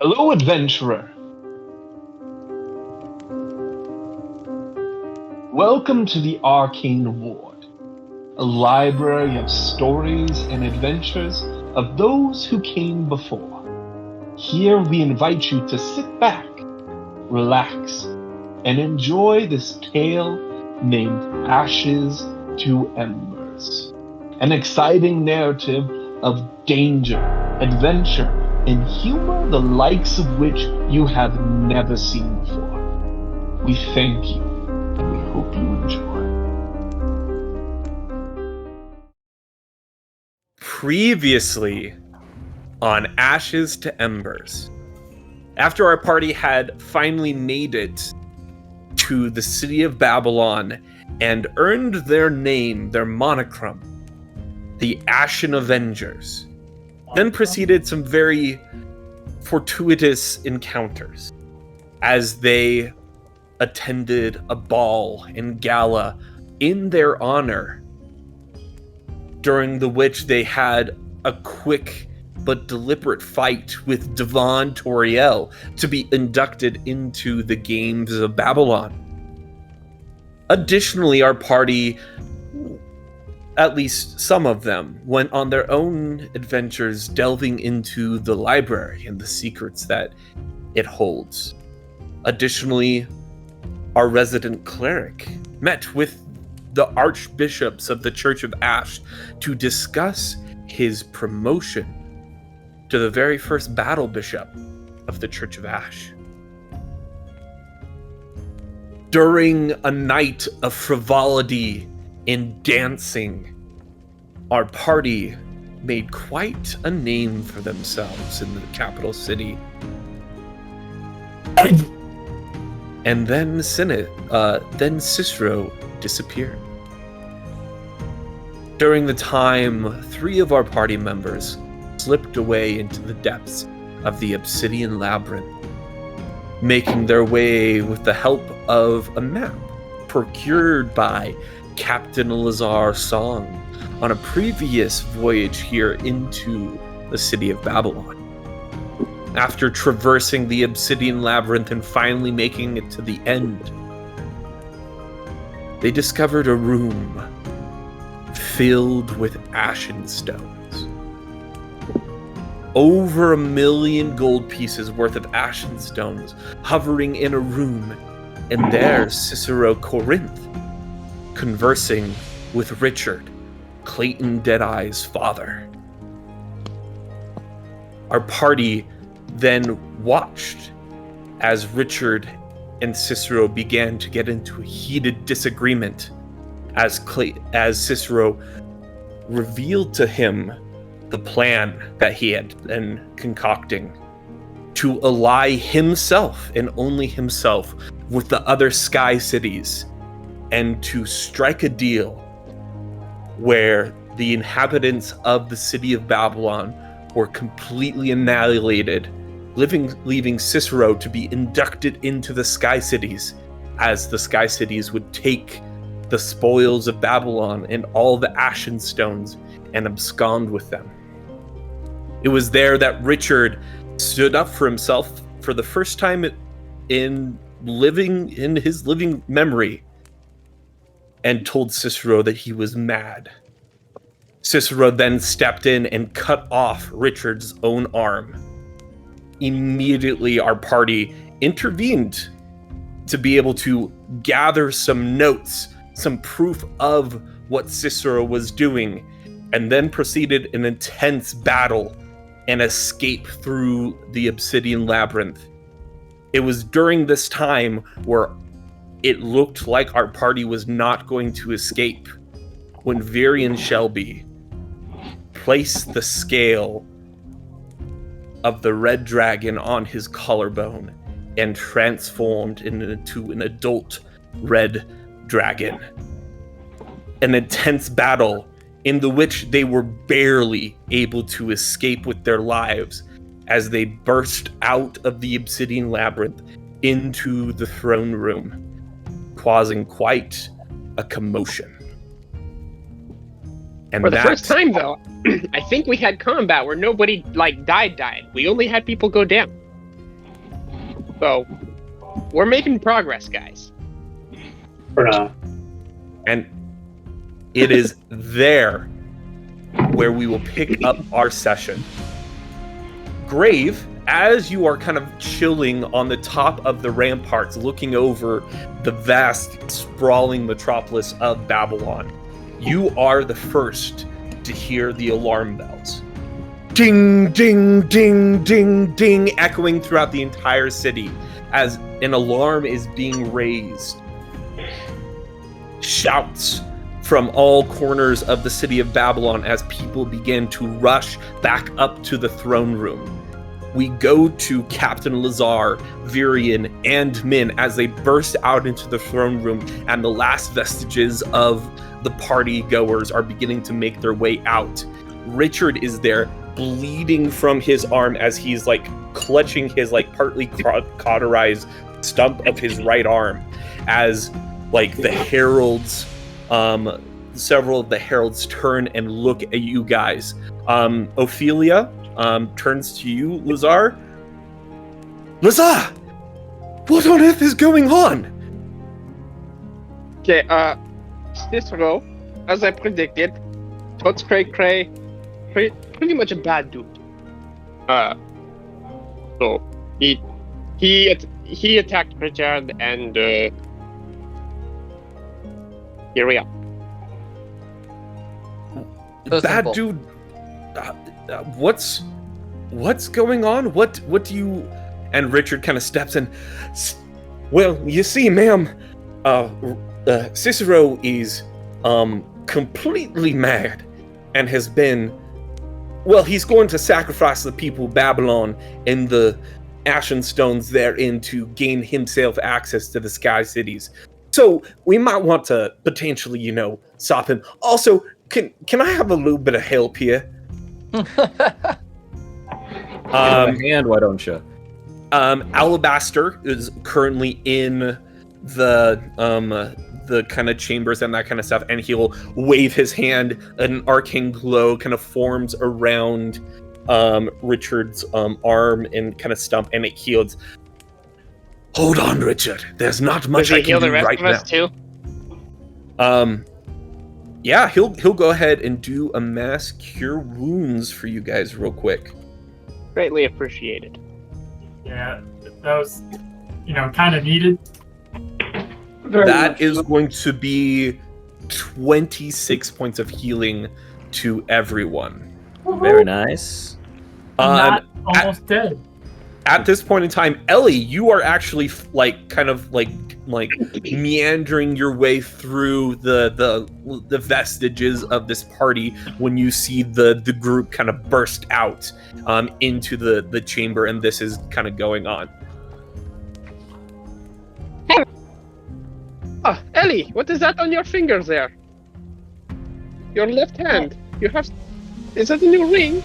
Hello, adventurer. Welcome to the Arcane Ward, a library of stories and adventures of those who came before. Here we invite you to sit back, relax, and enjoy this tale named Ashes to Embers. An exciting narrative of danger, adventure, and humor the likes of which you have never seen before. We thank you, and we hope you enjoy. Previously on Ashes to Embers. After our party had finally made it to the city of Babylon and earned their name, their monochrome, the Ashen Avengers, then proceeded some very fortuitous encounters as they attended a ball and gala in their honor, during the which they had a quick but deliberate fight with Devon Toriel to be inducted into the Games of Babylon. Additionally, our party, at least some of them, went on their own adventures delving into the library and the secrets that it holds. Additionally, our resident cleric met with the archbishops of the Church of Ash to discuss his promotion to the very first battle bishop of the Church of Ash. During a night of frivolity and dancing, our party made quite a name for themselves in the capital city. And then Cicero disappeared. During the time, 3 of our party members slipped away into the depths of the obsidian labyrinth, making their way with the help of a map procured by Captain Lazar Song on a previous voyage here into the city of Babylon. After traversing the obsidian labyrinth and finally making it to the end, they discovered a room filled with ashen stones. Over 1 million gold pieces worth of ashen stones hovering in a room, and there's Cicero Corinth conversing with Richard, Clayton Deadeye's father. Our party then watched as Richard and Cicero began to get into a heated disagreement as Cicero revealed to him the plan that he had been concocting to ally himself and only himself with the other sky cities and to strike a deal where the inhabitants of the city of Babylon were completely annihilated, leaving Cicero to be inducted into the sky cities, as the sky cities would take the spoils of Babylon and all the ashen stones and abscond with them. It was there that Richard stood up for himself for the first time in his living memory and told Cicero that he was mad. Cicero then stepped in and cut off Richard's own arm. Immediately, our party intervened to be able to gather some notes, some proof of what Cicero was doing, and then proceeded an intense battle and escape through the obsidian labyrinth. It was during this time where it looked like our party was not going to escape when Varian Shelby placed the scale of the red dragon on his collarbone and transformed into an adult red dragon. An intense battle in which they were barely able to escape with their lives as they burst out of the obsidian labyrinth into the throne room, causing quite a commotion. And for the first time, though, I think we had combat where nobody, died. We only had people go down. So, we're making progress, guys. For now. And it is there where we will pick up our session. Grave, as you are kind of chilling on the top of the ramparts, looking over the vast, sprawling metropolis of Babylon, you are the first to hear the alarm bells. Ding, ding, ding, ding, ding, echoing throughout the entire city as an alarm is being raised. Shouts from all corners of the city of Babylon as people begin to rush back up to the throne room. We go to Captain Lazar, Virian, and Min as they burst out into the throne room, and the last vestiges of the party goers are beginning to make their way out. Richard is there, bleeding from his arm as he's like clutching his like partly cauterized stump of his right arm as like the heralds, several of the heralds turn and look at you guys. Ophelia turns to you, Lazar. Lazar! What on earth is going on? Okay, Cicero, as I predicted, Tots Cray Cray, pretty much a bad dude. So he attacked Richard, and here we are. Bad dude. What's going on? What do you? And Richard kind of steps in. Well, you see, ma'am, Cicero is completely mad and has been. Well, he's going to sacrifice the people of Babylon and the Ashen Stones therein to gain himself access to the Sky Cities. So we might want to potentially, stop him. Also, can I have a little bit of help here? A hand, why don't you? Alabaster is currently in the kind of chambers and that kind of stuff, and he'll wave his hand. An arcane glow kind of forms around Richard's arm and kind of stump, and it heals. Hold on, Richard. There's not much I can do right now. Does he heal the rest of us too? Yeah, he'll go ahead and do a mass cure wounds for you guys real quick. Greatly appreciated. Yeah, that was, kind of needed. That is going to be 26 points of healing to everyone. Very nice. Not almost dead. At this point in time, Ellie, you are actually kind of meandering your way through the vestiges of this party when you see the group kind of burst out into the chamber, and this is kind of going on. Oh, Ellie, what is that on your finger there? Your left hand. Is that a new ring?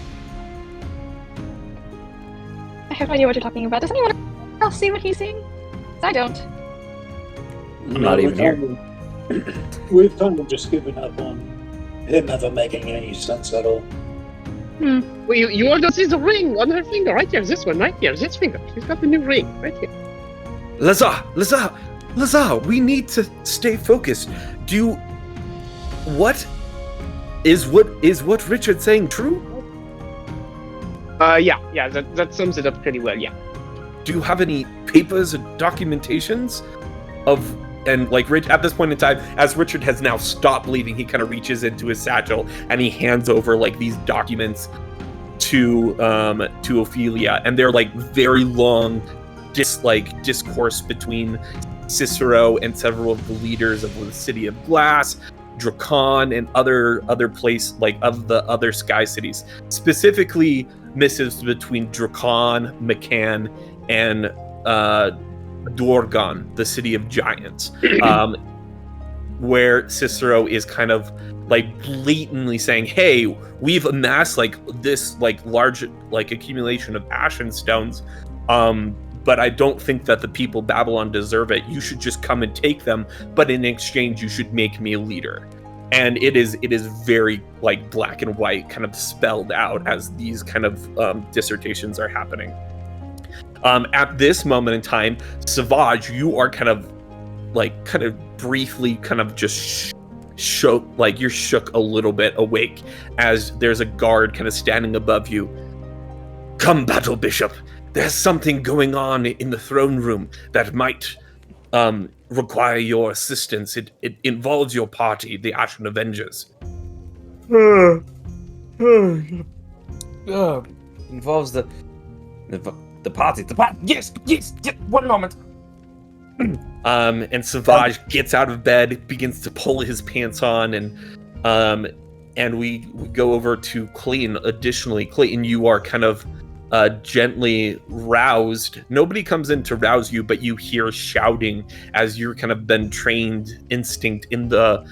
I have no idea what you're talking about. Does anyone else see what he's seeing? I don't. I'm not even here. We've kind of just given up on him ever making any sense at all. Well, you want to see the ring on her finger, right here. This one, right here. This finger. She's got the new ring, right here. Lazar, we need to stay focused. What is Richard saying true? Yeah, that sums it up pretty well, yeah. Do you have any papers and documentations at this point in time, as Richard has now stopped bleeding, he kind of reaches into his satchel and he hands over these documents to Ophelia, and they're very long discourse between Cicero and several of the leaders of the City of Glass, Drakon, and other place of the other Sky Cities, specifically missives between Drakon, Macan, and Dorgon, the City of Giants, where Cicero is kind of blatantly saying, hey, we've amassed this large accumulation of Ashen Stones, but I don't think that the people of Babylon deserve it. You should just come and take them, but in exchange you should make me a leader. And it is very black and white kind of spelled out as these kind of dissertations are happening. At this moment in time, Savage, you are kind of briefly just shook, like you're shook a little bit awake as there's a guard kind of standing above you. Come, Battle Bishop. There's something going on in the throne room that might require your assistance. It involves your party, the Ashen Avengers. Involves the party. The party. Yes. 1 moment. And Savage gets out of bed, begins to pull his pants on, and we go over to Clayton. Additionally, Clayton, you are kind of gently roused. Nobody comes in to rouse you, but you hear shouting as you're kind of been trained instinct in the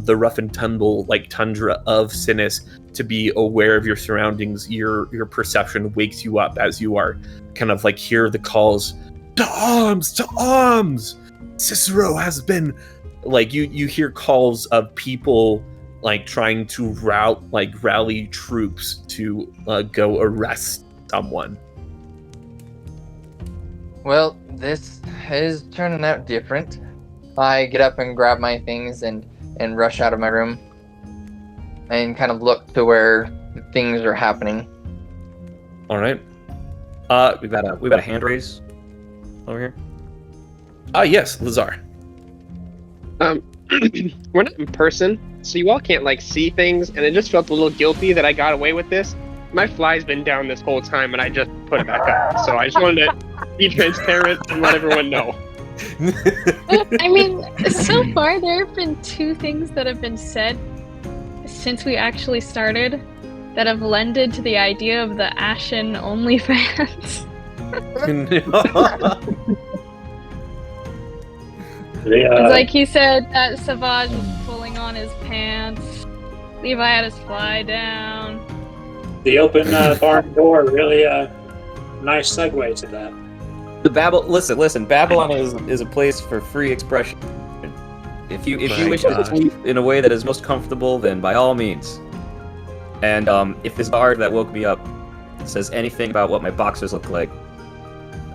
rough and tumble tundra of Sinis to be aware of your surroundings. Your perception wakes you up as you are kind of hear the calls, to arms, to arms. Cicero has been you hear calls of people trying to rally troops to go arrest someone. Well, this is turning out different. I get up and grab my things and rush out of my room and kind of look to where things are happening. All right. We've got a hand raise over here. Yes, Lazar. We're not in person, so you all can't see things, and it just felt a little guilty that I got away with this. My fly's been down this whole time, and I just put it back up. So I just wanted to be transparent and let everyone know. I mean, so far there have been 2 things that have been said since we actually started that have lended to the idea of the Ashen OnlyFans. It's he said that Savage was pulling on his pants. Levi had his fly down. The open barn door, really nice segue to that. Listen. Babylon is a place for free expression. If you wish to sleep in a way that is most comfortable, then by all means. And if this guard that woke me up says anything about what my boxers look like,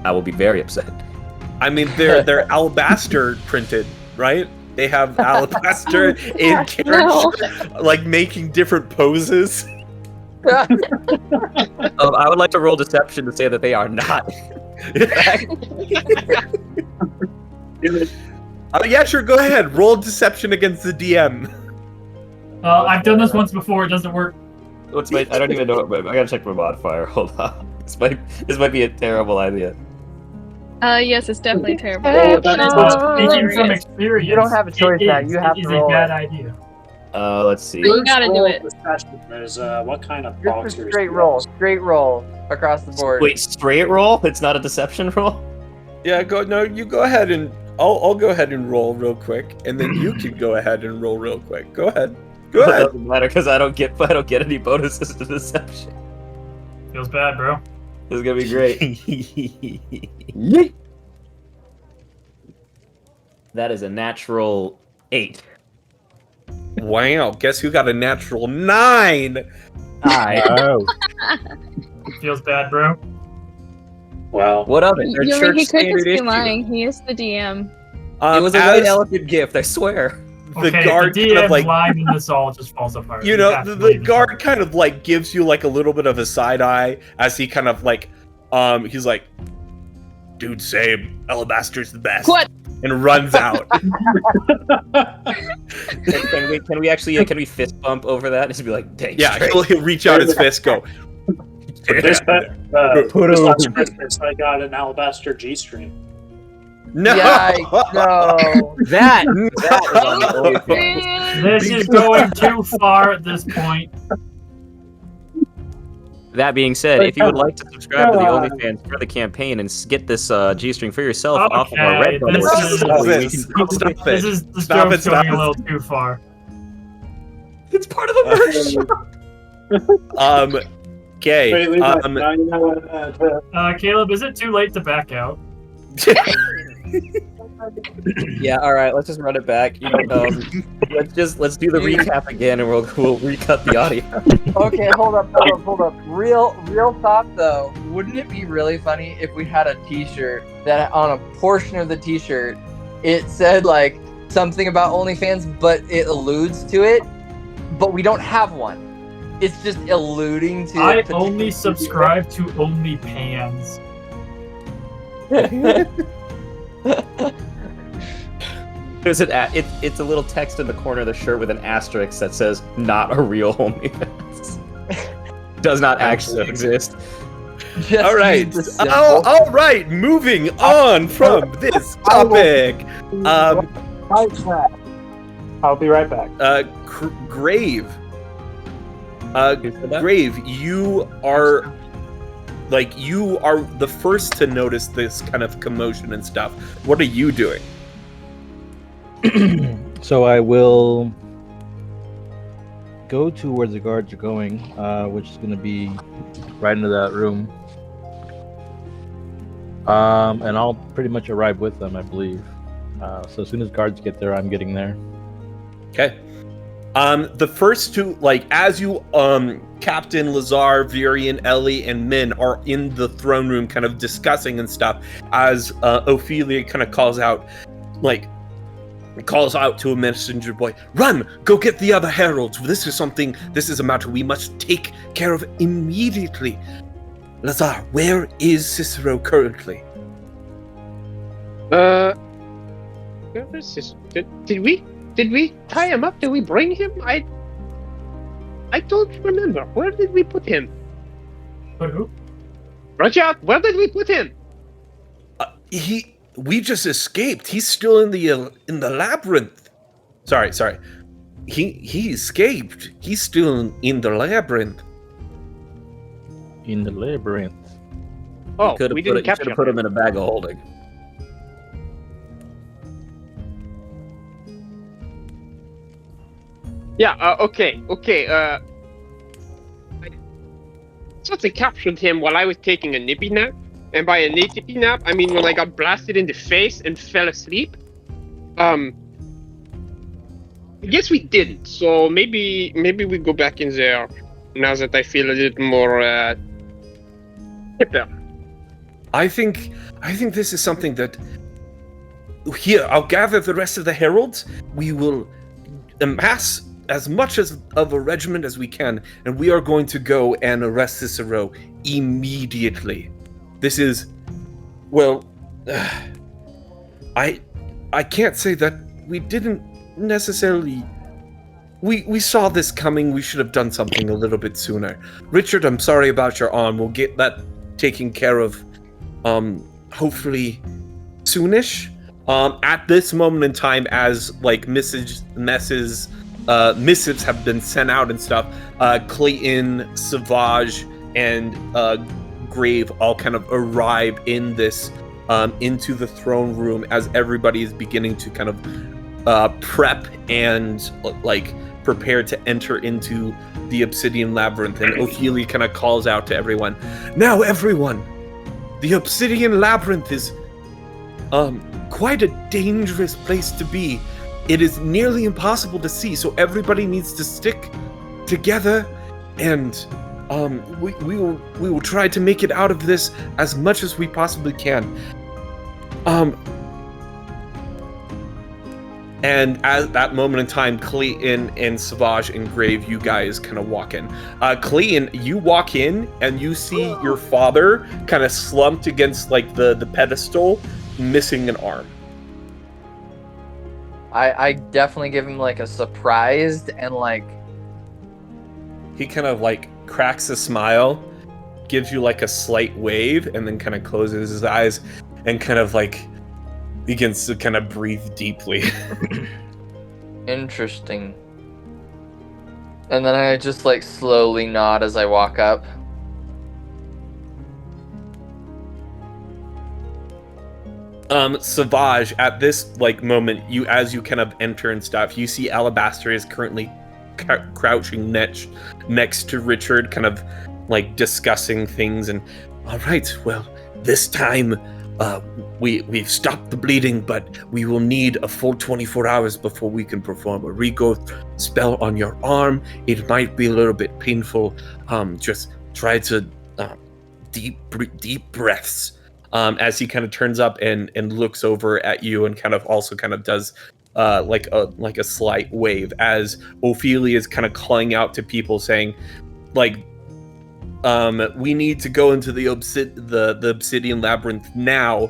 I will be very upset. I mean, they're alabaster printed, right? They have alabaster in character, making different poses. I would like to roll deception to say that they are not. Yeah, sure. Go ahead. Roll deception against the DM. I've done this once before. It doesn't work. I don't even know. I gotta check my modifier. Hold on. This might be a terrible idea. Yes, it's definitely terrible. Speaking from experience, You don't have a choice now. You have to roll a bad it. idea. Let's see. You gotta do it. Is what kind of Just boxers? a straight roll across the board. Wait, straight roll? It's not a deception roll? Yeah, you go ahead and I'll go ahead and roll real quick, and then you can go ahead and roll real quick. Go ahead. Go ahead. It doesn't matter because I don't get any bonuses to deception. Feels bad, bro. This is gonna be great. That is a natural 8. Wow, guess who got a natural 9? Feels bad, bro. Well, What of it? They're He church could just standard be issue. lying. He is the DM. It was a white elephant gift, I swear. The guard the kind of DM's line in this all just falls apart. you know, the guard kind of gives you a little bit of a side eye as he kind of he's like, dude, same, alabaster's the best. What? And runs out. Can we fist bump over that? Just be like, dang. Yeah, straight. he'll reach out his fist, go. this last Christmas I got an alabaster G-string. No. Yikes, no. That is on the OnlyFans. This is going too far at this point. That being said, if you would like to subscribe to the OnlyFans for the campaign and get this G-string for yourself off of our Red Button, This joke's going a little too far. It's part of the merch. Okay. Caleb, is it too late to back out? Yeah, all right. Let's just run it back. Let's do the recap again, and we'll recut the audio. Okay, hold up. Real thought though. Wouldn't it be really funny if we had a T-shirt that on a portion of the T-shirt it said like something about OnlyFans, but it alludes to it, but we don't have one. It's just alluding to. I only subscribe to OnlyPans. It's a little text in the corner of the shirt with an asterisk that says "not a real OnlyFans." Does not actually exist. All right. Moving on from this topic. I'll be right back. Grave. Grave, you are the first to notice this kind of commotion and stuff. What are you doing? So I will go to where the guards are going, which is going to be right into that room. And I'll pretty much arrive with them, I believe. So as soon as guards get there, I'm getting there. Okay. The first two, as you, Captain Lazar, Virian, Ellie, and Min are in the throne room kind of discussing and stuff, as Ophelia kind of calls out to a messenger boy, "Run! Go get the other heralds! This is a matter we must take care of immediately." Lazar, where is Cicero currently? Where is Cicero? Did we tie him up? Did we bring him? I don't remember. Where did we put him? But who? Rajat, where did we put him? We just escaped. He's still in the labyrinth. Sorry. He escaped. He's still in the labyrinth. In the labyrinth. Oh, we didn't capture him. Put him in a bag of holding. Yeah, okay. I thought they captured him while I was taking a nippy nap. And by a nippy nap, I mean when I got blasted in the face and fell asleep. I guess we didn't. So maybe we go back in there now that I feel a little more hipper. I think this is something that... Here, I'll gather the rest of the heralds. We will amass as much of a regiment as we can, and we are going to go and arrest Cicero immediately. This is... Well... I can't say that we didn't necessarily... We saw this coming. We should have done something a little bit sooner. Richard, I'm sorry about your arm. We'll get that taken care of, hopefully soonish. At this moment in time, as missives have been sent out and stuff, Clayton, Savage, and Grave all kind of arrive in this into the throne room as everybody is beginning to kind of prep and prepare to enter into the obsidian labyrinth. And Ophelia kind of calls out to everyone, "Now everyone, the obsidian labyrinth is quite a dangerous place to be. It is nearly impossible to see, so everybody needs to stick together, and we will try to make it out of this as much as we possibly can." And at that moment in time, Clayton and Savage and Grave, you guys kind of walk in. Clayton, you walk in and you see your father kind of slumped against the pedestal, missing an arm. I definitely give him a surprised and He kind of cracks a smile, gives you a slight wave, and then kind of closes his eyes and kind of begins to kind of breathe deeply. Interesting. And then I just slowly nod as I walk up. Savage, at this moment, as you kind of enter and stuff, you see Alabaster is currently crouching next to Richard, kind of discussing things. And all right, well, this time we've stopped the bleeding, but we will need a full 24 hours before we can perform a regrowth spell on your arm. It might be a little bit painful. Just try to deep breaths. As he kind of turns up and looks over at you and kind of also kind of does like a slight wave as Ophelia is kind of calling out to people saying, like, we need to go into the obsidian labyrinth now.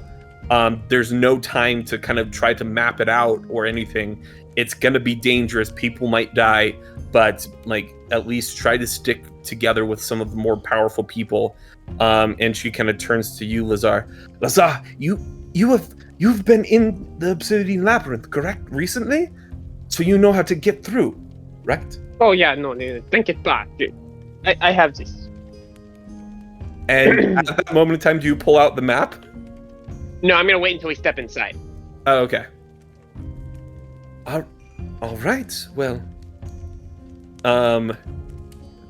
There's no time to kind of try to map it out or anything. It's gonna be dangerous. People might die, but like at least try to stick together with some of the more powerful people. And she kind of turns to you, Lazar. Lazar, you've been in the obsidian labyrinth, correct? Recently, so you know how to get through, right? Oh yeah, no, think it back. I have this. And at that moment in time, do you pull out the map? No, I'm gonna wait until we step inside. Oh, okay. All right. Well,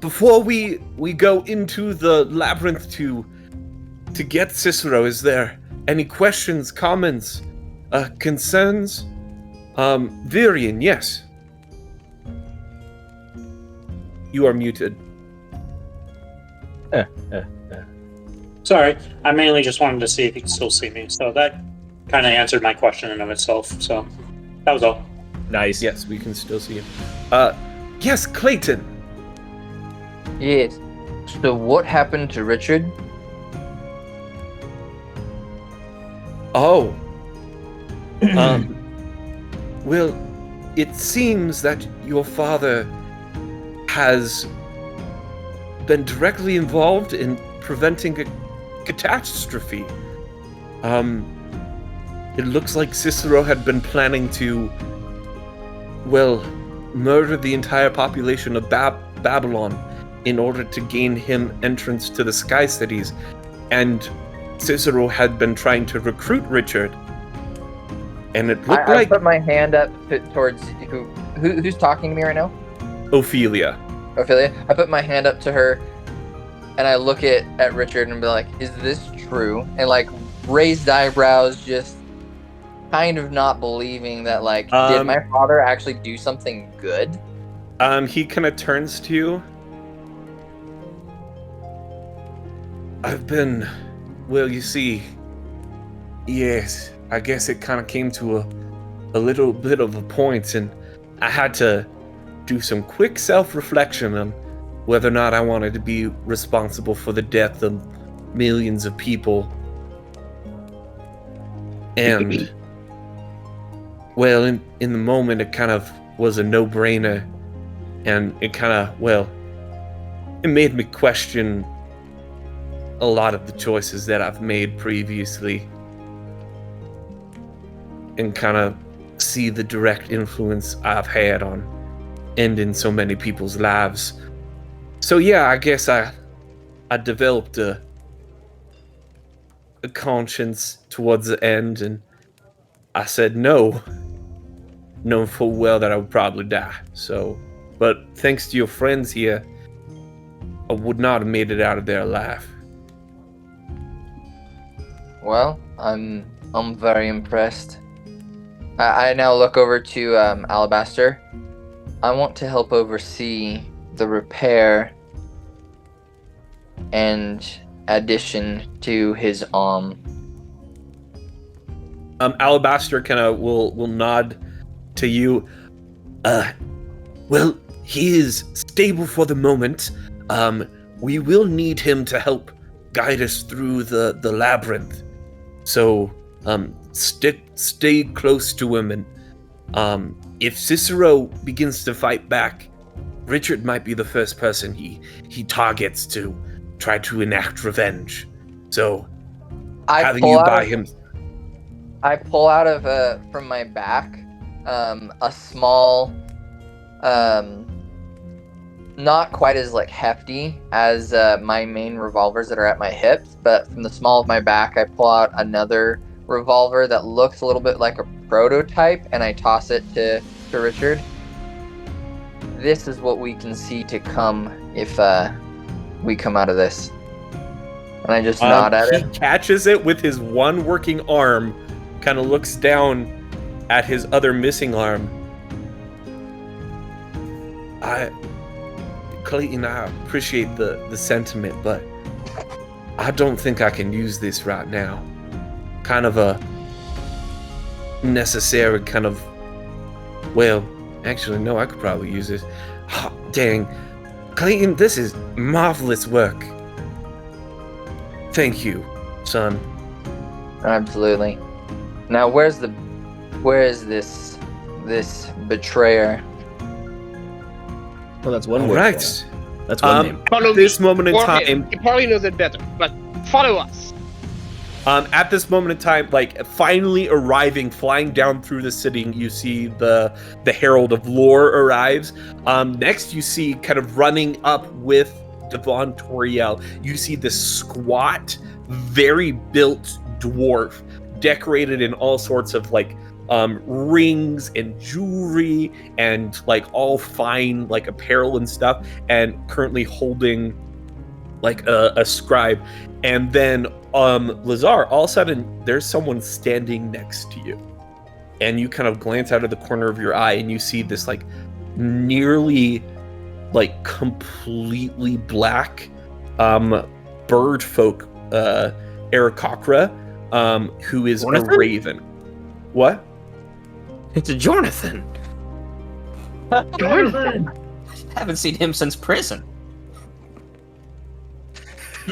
before we go into the labyrinth to get Cicero, is there any questions, comments, concerns? Virian, yes. You are muted. Sorry, I mainly just wanted to see if you could still see me. So that kind of answered my question in of itself. So that was all. Nice. Yes, we can still see you. Yes, Clayton. Yes. So what happened to Richard? Oh. Well, it seems that your father has been directly involved in preventing a catastrophe. It looks like Cicero had been planning to, well, murder the entire population of Babylon in order to gain him entrance to the Sky Cities, and Cicero had been trying to recruit Richard. And it looked like I put my hand up towards who's talking to me right now? Ophelia. Ophelia. I put my hand up to her, and I look at Richard and be like, "Is this true?" And like raised eyebrows, just kind of not believing that. Like, did my father actually do something good? He kind of turns to you. I've been, well, you see, yes, I guess it kind of came to a little bit of a point, and I had to do some quick self-reflection on whether or not I wanted to be responsible for the death of millions of people. And, well, in the moment, it kind of was a no-brainer, and it kind of, well, it made me question a lot of the choices that I've made previously, and kind of see the direct influence I've had on ending so many people's lives. So yeah, I guess I developed a conscience towards the end, and I said no, knowing full well that I would probably die. So, but thanks to your friends here, I would not have made it out of there alive. Well, I'm very impressed. I now look over to Alabaster. I want to help oversee the repair and addition to his arm. Alabaster kind of will nod to you. Well, he is stable for the moment. We will need him to help guide us through the labyrinth. So, stay close to him, and if Cicero begins to fight back, Richard might be the first person he targets to try to enact revenge. So, having you by him. I pull out of from my back a small, not quite as like hefty as my main revolvers that are at my hips, but from the small of my back, I pull out another revolver that looks a little bit like a prototype, and I toss it to Richard. This is what we can see to come if we come out of this. And I just nod at He it. catches it with his one working arm, kind of looks down at his other missing arm. Clayton, I appreciate the sentiment, but I don't think I can use this right now. Kind of a necessary kind of, well, actually, no, I could probably use this. Oh, dang. Clayton, this is marvelous work. Thank you, son. Absolutely. Now, where is this betrayer? Well, that's one All word. right. That's one name. Follow This me, moment in or time, him. He probably knows it better, but follow us. at this moment in time, like finally arriving, flying down through the city, you see the Herald of Lore arrives. Next, you see kind of running up with Devon Toriel. You see this squat, very built dwarf, decorated in all sorts of like rings and jewelry and like all fine like apparel and stuff, and currently holding like a scribe. And then Lazar, all of a sudden there's someone standing next to you, and you kind of glance out of the corner of your eye and you see this like nearly like completely black bird folk Aarakocra, who is Jonathan? a raven. What? It's a Jonathan. Jonathan! Haven't seen him since prison.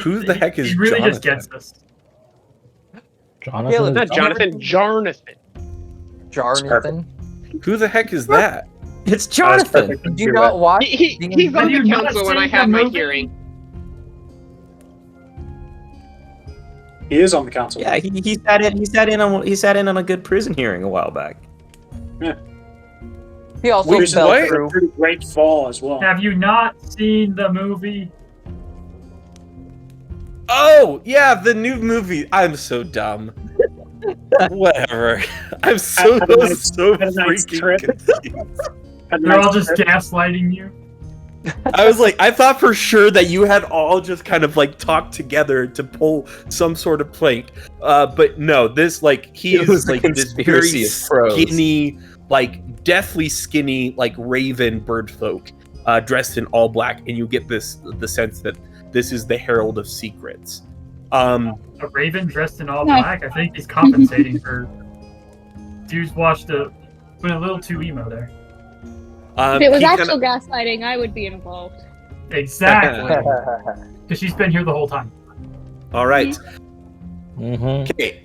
Who the heck is He really Jonathan? just gets us. Jonathan. Caleb, Not Jonathan, Jarnathan. Jarnathan? Who the heck is that? It's Jonathan. Did you not watch? He's the- on Have you the not council when I seen have the my movie? hearing. He is on the council. Yeah, he sat in on a good prison hearing a while back. He also Which fell what? through. Pretty great fall as well. Have you not seen the movie? Oh, yeah, the new movie. I'm so dumb. Whatever. I'm so Had a nice freaking trip. confused. They're all just gaslighting you. I was like, I thought for sure that you had all just kind of like talked together to pull some sort of plank. But no, this like he It was is a like this very conspiracy of pros. skinny, like deathly skinny, like raven bird folk, dressed in all black, and you get the sense that this is the Herald of Secrets. A raven dressed in all black? I think he's compensating for... Dude's went a little too emo there. If it was he actual kinda- gaslighting, I would be involved. Exactly. Because she's been here the whole time. all right. Mm-hmm. Okay.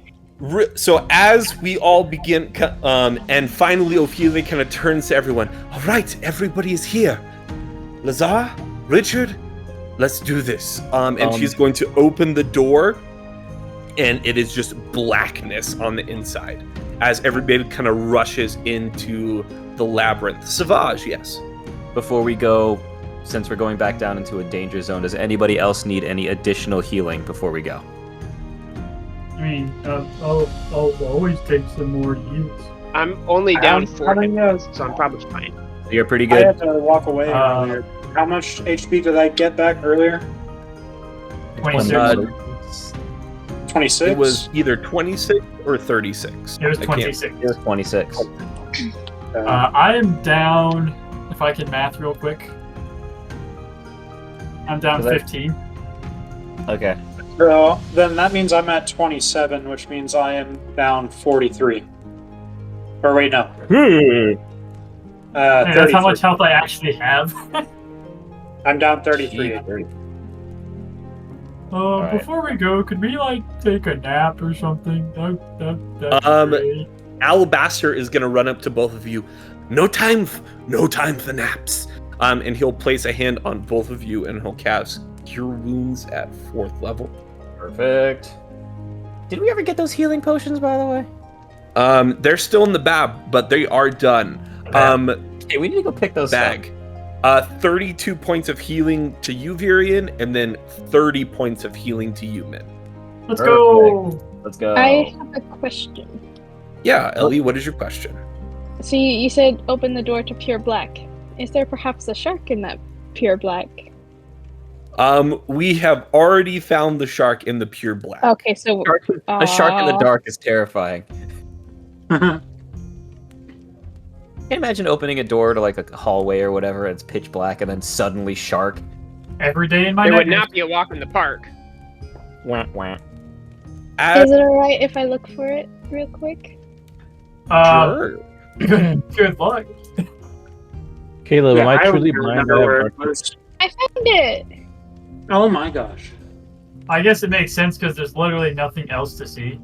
So as we all begin, and finally Ophelia kind of turns to everyone. All right, everybody is here. Lazar, Richard, let's do this. And she's going to open the door, and it is just blackness on the inside as everybody kind of rushes into the labyrinth. Savage, yes. Before we go, since we're going back down into a danger zone, does anybody else need any additional healing before we go? I mean, I'll always take some more heals. I'm only down 4 hit I points, so I'm probably fine. You're pretty I good. had to walk away earlier. How much HP did I get back earlier? 26. 26? It was either 26 or 36. It was I can't- 26. It was 26. I am down, if I can math real quick. I'm down Was that- 15. Okay. So then that means I'm at 27, which means I am down 43. Or wait, no. Hey, that's 33. how much health I actually have. I'm down 33. Alright. Before we go, could we take a nap or something? That'd be great. Alabaster is going to run up to both of you. No time for naps. And he'll place a hand on both of you, and he'll cast Cure Wounds at 4th level. Perfect. Did we ever get those healing potions, by the way? They're still in the bag, but they are done. Okay, we need to go pick those Bag. 32 points of healing to you, Virian, and then 30 points of healing to you, Min. Let's go. Let's go. I have a question. Yeah, Ellie, what is your question? So you said open the door to pure black. Is there perhaps a shark in that pure black? We have already found the shark in the pure black. Okay, so A shark in the dark is terrifying. Can you imagine opening a door to like a hallway or whatever, and it's pitch black, and then suddenly shark? Every day in my It would nightmares. not be a walk in the park. Wah, wah. Is it alright if I look for it real quick? Sure. Good luck. Caleb, Yeah, am I don't truly remember blind? where it was. I found it! Oh my gosh. I guess it makes sense because there's literally nothing else to see.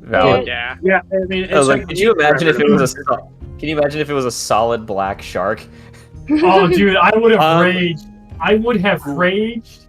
Valid. Yeah. Yeah, I mean, it's I was like, like, can you imagine if it was Can you imagine if it was a solid black shark? Oh, dude, I would have Um, raged. I would have raged.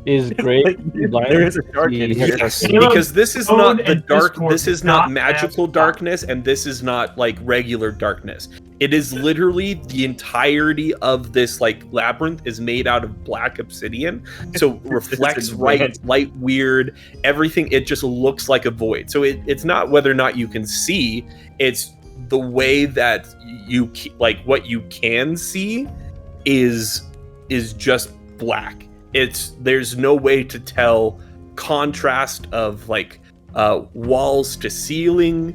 Is great blind? There is a shark in here. Yes, Caleb, because this is Stone not the and dark. Discord This is does not not magical have- darkness, and this is not like regular darkness. It is literally the entirety of this like labyrinth is made out of black obsidian, so reflects light weird. Everything, it just looks like a void. So it's not whether or not you can see; it's the way that you like what you can see is just black. There's no way to tell contrast of like walls to ceiling,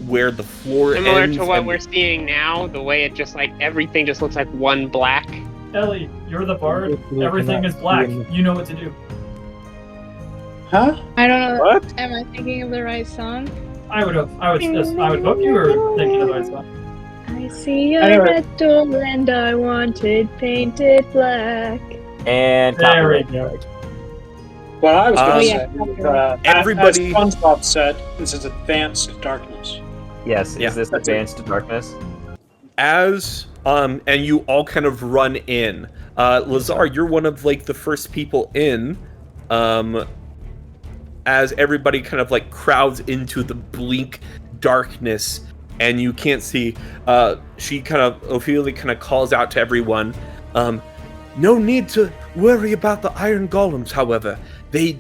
where the floor Similar ends to what and- we're seeing now, the way it just like everything just looks like one black. Ellie, you're the bard. Everything is black. You know what to do. huh? I don't know. What? Am I thinking of the right song? I would hope you were thinking of the right stuff. I see a Anyway. red door and I want it painted black. And There we copyright. go. What I was going Um, to yeah, say, everybody- as SpongeBob said, this is advanced darkness. Yes, Yeah. is this advanced to darkness? as and you all kind of run in. Lazar, you're one of like the first people in. As everybody kind of like crowds into the bleak darkness, and you can't see. Ophelia kind of calls out to everyone. No need to worry about the iron golems. However, they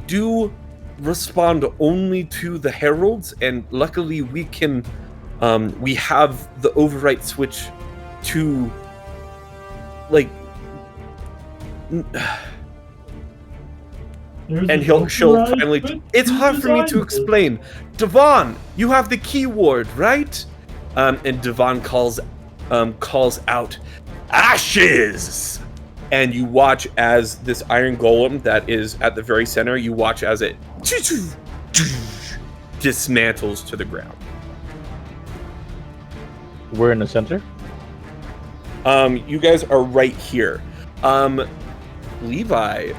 do respond only to the heralds, and luckily we can. We have the override switch to like. And she'll finally. It's hard for me to explain. Devon, you have the keyword, right? And Devon calls out, ashes. And you watch as this iron golem that is at the very center. You watch as it dismantles to the ground. We're in the center. You guys are right here. Levi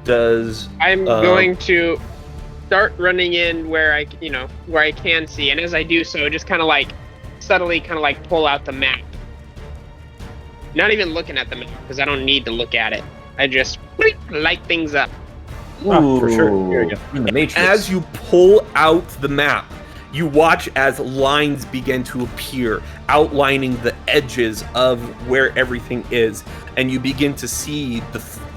does. I'm going to start running in where I can see, and as I do so, just kind of like subtly pull out the map. Not even looking at the map because I don't need to look at it. I just light things up. For sure. Here we go. In the Matrix. As you pull out the map, you watch as lines begin to appear, outlining the edges of where everything is, and you begin to see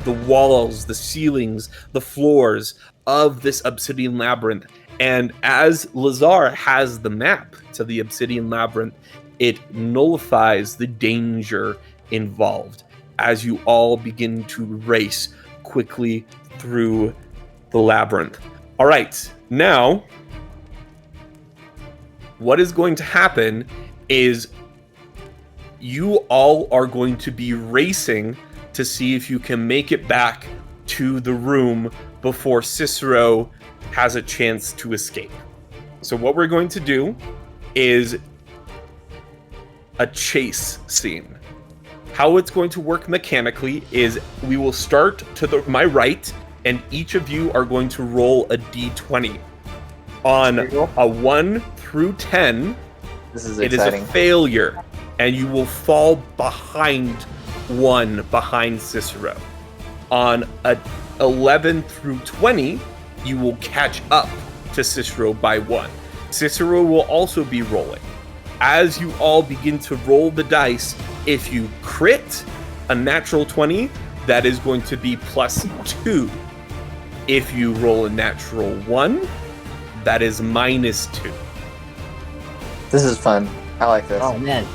the walls, the ceilings, the floors of this obsidian labyrinth. And as Lazar has the map to the obsidian labyrinth, it nullifies the danger involved as you all begin to race quickly through the labyrinth. All right, now what is going to happen is you all are going to be racing to see if you can make it back to the room before Cicero has a chance to escape. So what we're going to do is a chase scene. How it's going to work mechanically is we will start to my right, and each of you are going to roll a d20. On a 1 through 10, This is it is exciting. a failure, and you will fall behind Cicero. On a 11 through 20, you will catch up to Cicero by 1. Cicero will also be rolling. As you all begin to roll the dice, if you crit a natural 20, that is going to be +2. If you roll a natural 1, that is -2. This is fun. I like this. Oh man,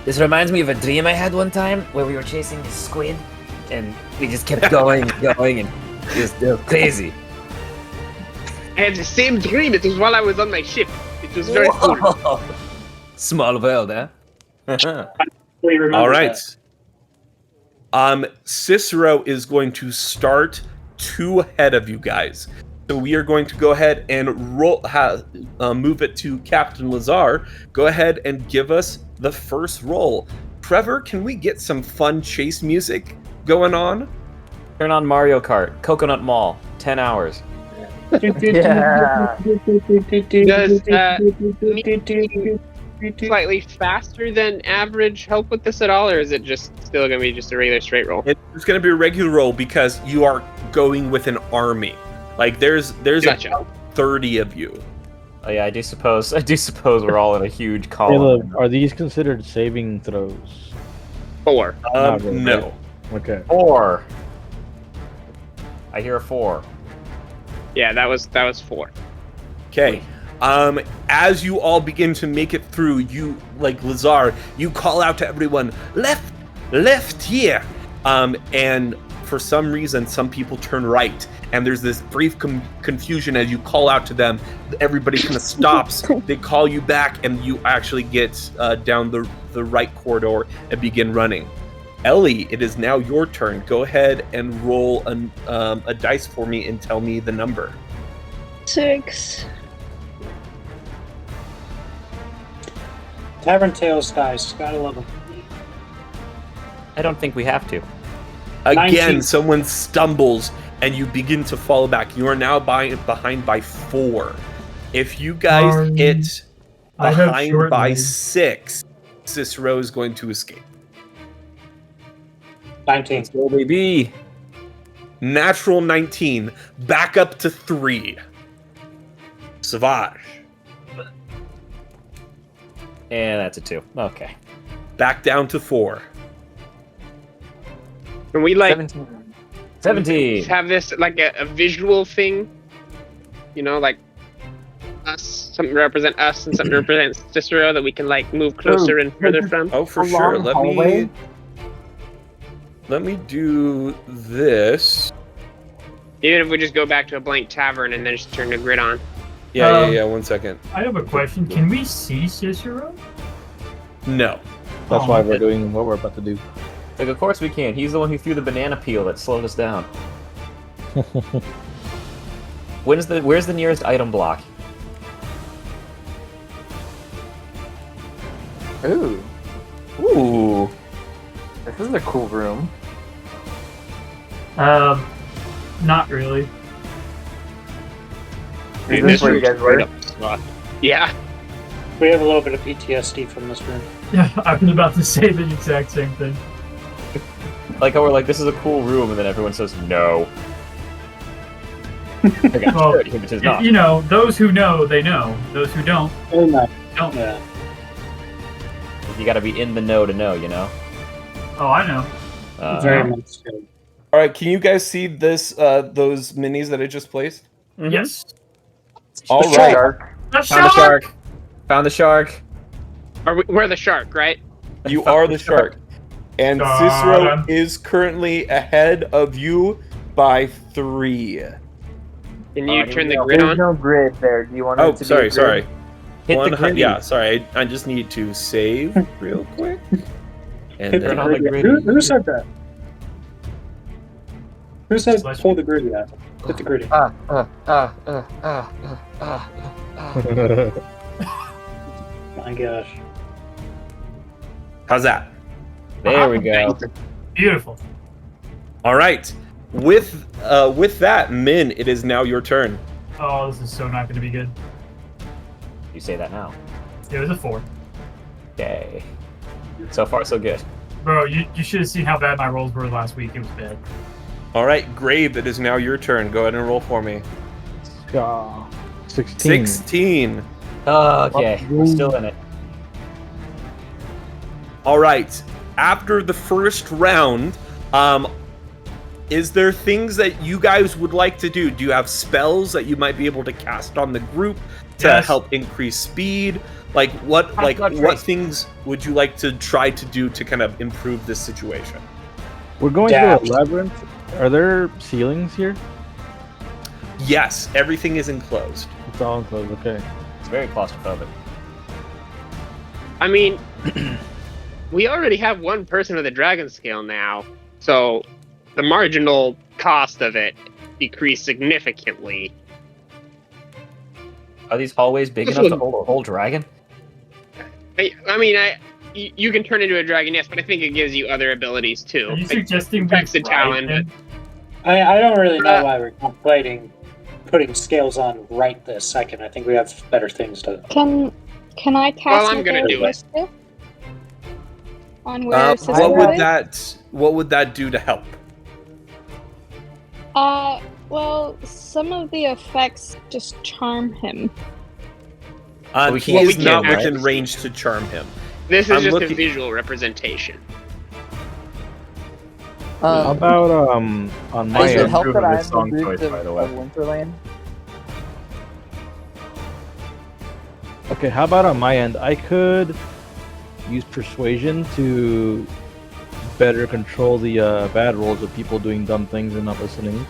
this reminds me of a dream I had one time where we were chasing this squid, and we just kept going and going, and it was crazy. I had the same dream. It was while I was on my ship. It was very cool. Whoa. Small world, huh? All right. Cicero is going to start 2 ahead of you guys. So we are going to go ahead and move it to Captain Lazar. Go ahead and give us the first roll. Trevor, can we get some fun chase music going on? Turn on Mario Kart, Coconut Mall, 10 hours. Yeah. Does slightly faster than average help with this at all, or is it just still going to be just a regular straight roll? It's going to be a regular roll because you are going with an army. Like there's Gotcha. about 30 of you. Oh yeah, I do suppose we're all in a huge column. Caleb, are these considered saving throws? 4. Not really, No. Okay. 4. I hear a 4. Yeah, that was 4. Okay. As you all begin to make it through, you, like Lazar, you call out to everyone, left here. And for some reason, some people turn right. And there's this brief confusion as you call out to them. Everybody kind of stops. They call you back, and you actually get down the right corridor and begin running. Ellie, it is now your turn. Go ahead and roll a dice for me and tell me the number. 6. Tavern Tales, guys. Gotta love them. I don't think we have to. Again, 19. someone stumbles and you begin to fall back. You are now behind by 4. If you guys hit I have behind short by legs. 6, Cicero is going to escape. 19. Go, baby. Natural 19, back up to 3. Savage, And that's a 2. Okay. back down to 4. Can we like 17. have this like a visual thing? You know, like us, something to represent us and something to represent Cicero that we can like move closer and further from. Oh, for A sure. long hallway? Let me do this. Even if we just go back to a blank tavern and then just turn the grid on. Yeah. 1 second. I have a question. Can we see Cicero? No. That's why we're doing what we're about to do. Like, of course we can. He's the one who threw the banana peel that slowed us down. Where's the nearest item block? Ooh, Ooh. this is a cool room. Not really. Is this where you guys were? Yeah. We have a little bit of PTSD from this room. Yeah, I was about to say the exact same thing. Like how we're like, this is a cool room, and then everyone says no. Okay, Well, which is not. You know, those who know, they know. Those who don't, Oh my. don't. Yeah. You gotta be in the know to know, you know? Oh, I know. Very much so. All right, can you guys see this? Those minis that I just placed? Mhm. Yes. All The right. shark. The Found the shark. Found the shark. We're the shark, right? You are the shark. And Got Cicero him. is currently ahead of you by 3. Can you here turn we the go. grid There's on? no grid there. Do you want Oh, it to be a sorry, grid? sorry. Hit the grid. Yeah, sorry. I just need to save real quick. And Hit then, on the grid. Who said that? Who said Slash- pull the griddy out? Hit the griddy. My gosh. how's that? There we go. Beautiful. All right. With that, Min, it is now your turn. Oh, this is so not going to be good. You say that now. It was a 4. Okay. So far, so good. Bro, you should have seen how bad my rolls were last week. It was bad. All right, Grave, it is now your turn. Go ahead and roll for me. 16. 16. Okay, we're still in it. All right. After the first round, is there things that you guys would like to do? Do you have spells that you might be able to cast on the group to Yes. help increase speed? What things would you like to try to do to kind of improve this situation? We're going Daft. through a labyrinth. Are there ceilings here? Yes, everything is enclosed. It's all enclosed. Okay. It's very claustrophobic. I mean, we already have one person with a dragon scale now, so the marginal cost of it decreased significantly. Are these hallways big This enough to one- hold a whole dragon? You can turn into a dragon, yes, but I think it gives you other abilities too. Are you Like, suggesting we protects the ride talon, them? I don't really know why we're contemplating putting scales on right this second. I think we have better things to. Can I cast? Well, I'm gonna Material do it. Initiative on where What Cicero would is? that do to help? Well, some of the effects just charm him. we He can't- is we not can't, within right? range to charm him. This is I'm just looking- a visual representation. How about on my Does it end? help that improving I this have the song roots choice, of, by the way. of Winterland? Okay, how about on my end? I could use persuasion to better control the bad rolls of people doing dumb things and not listening.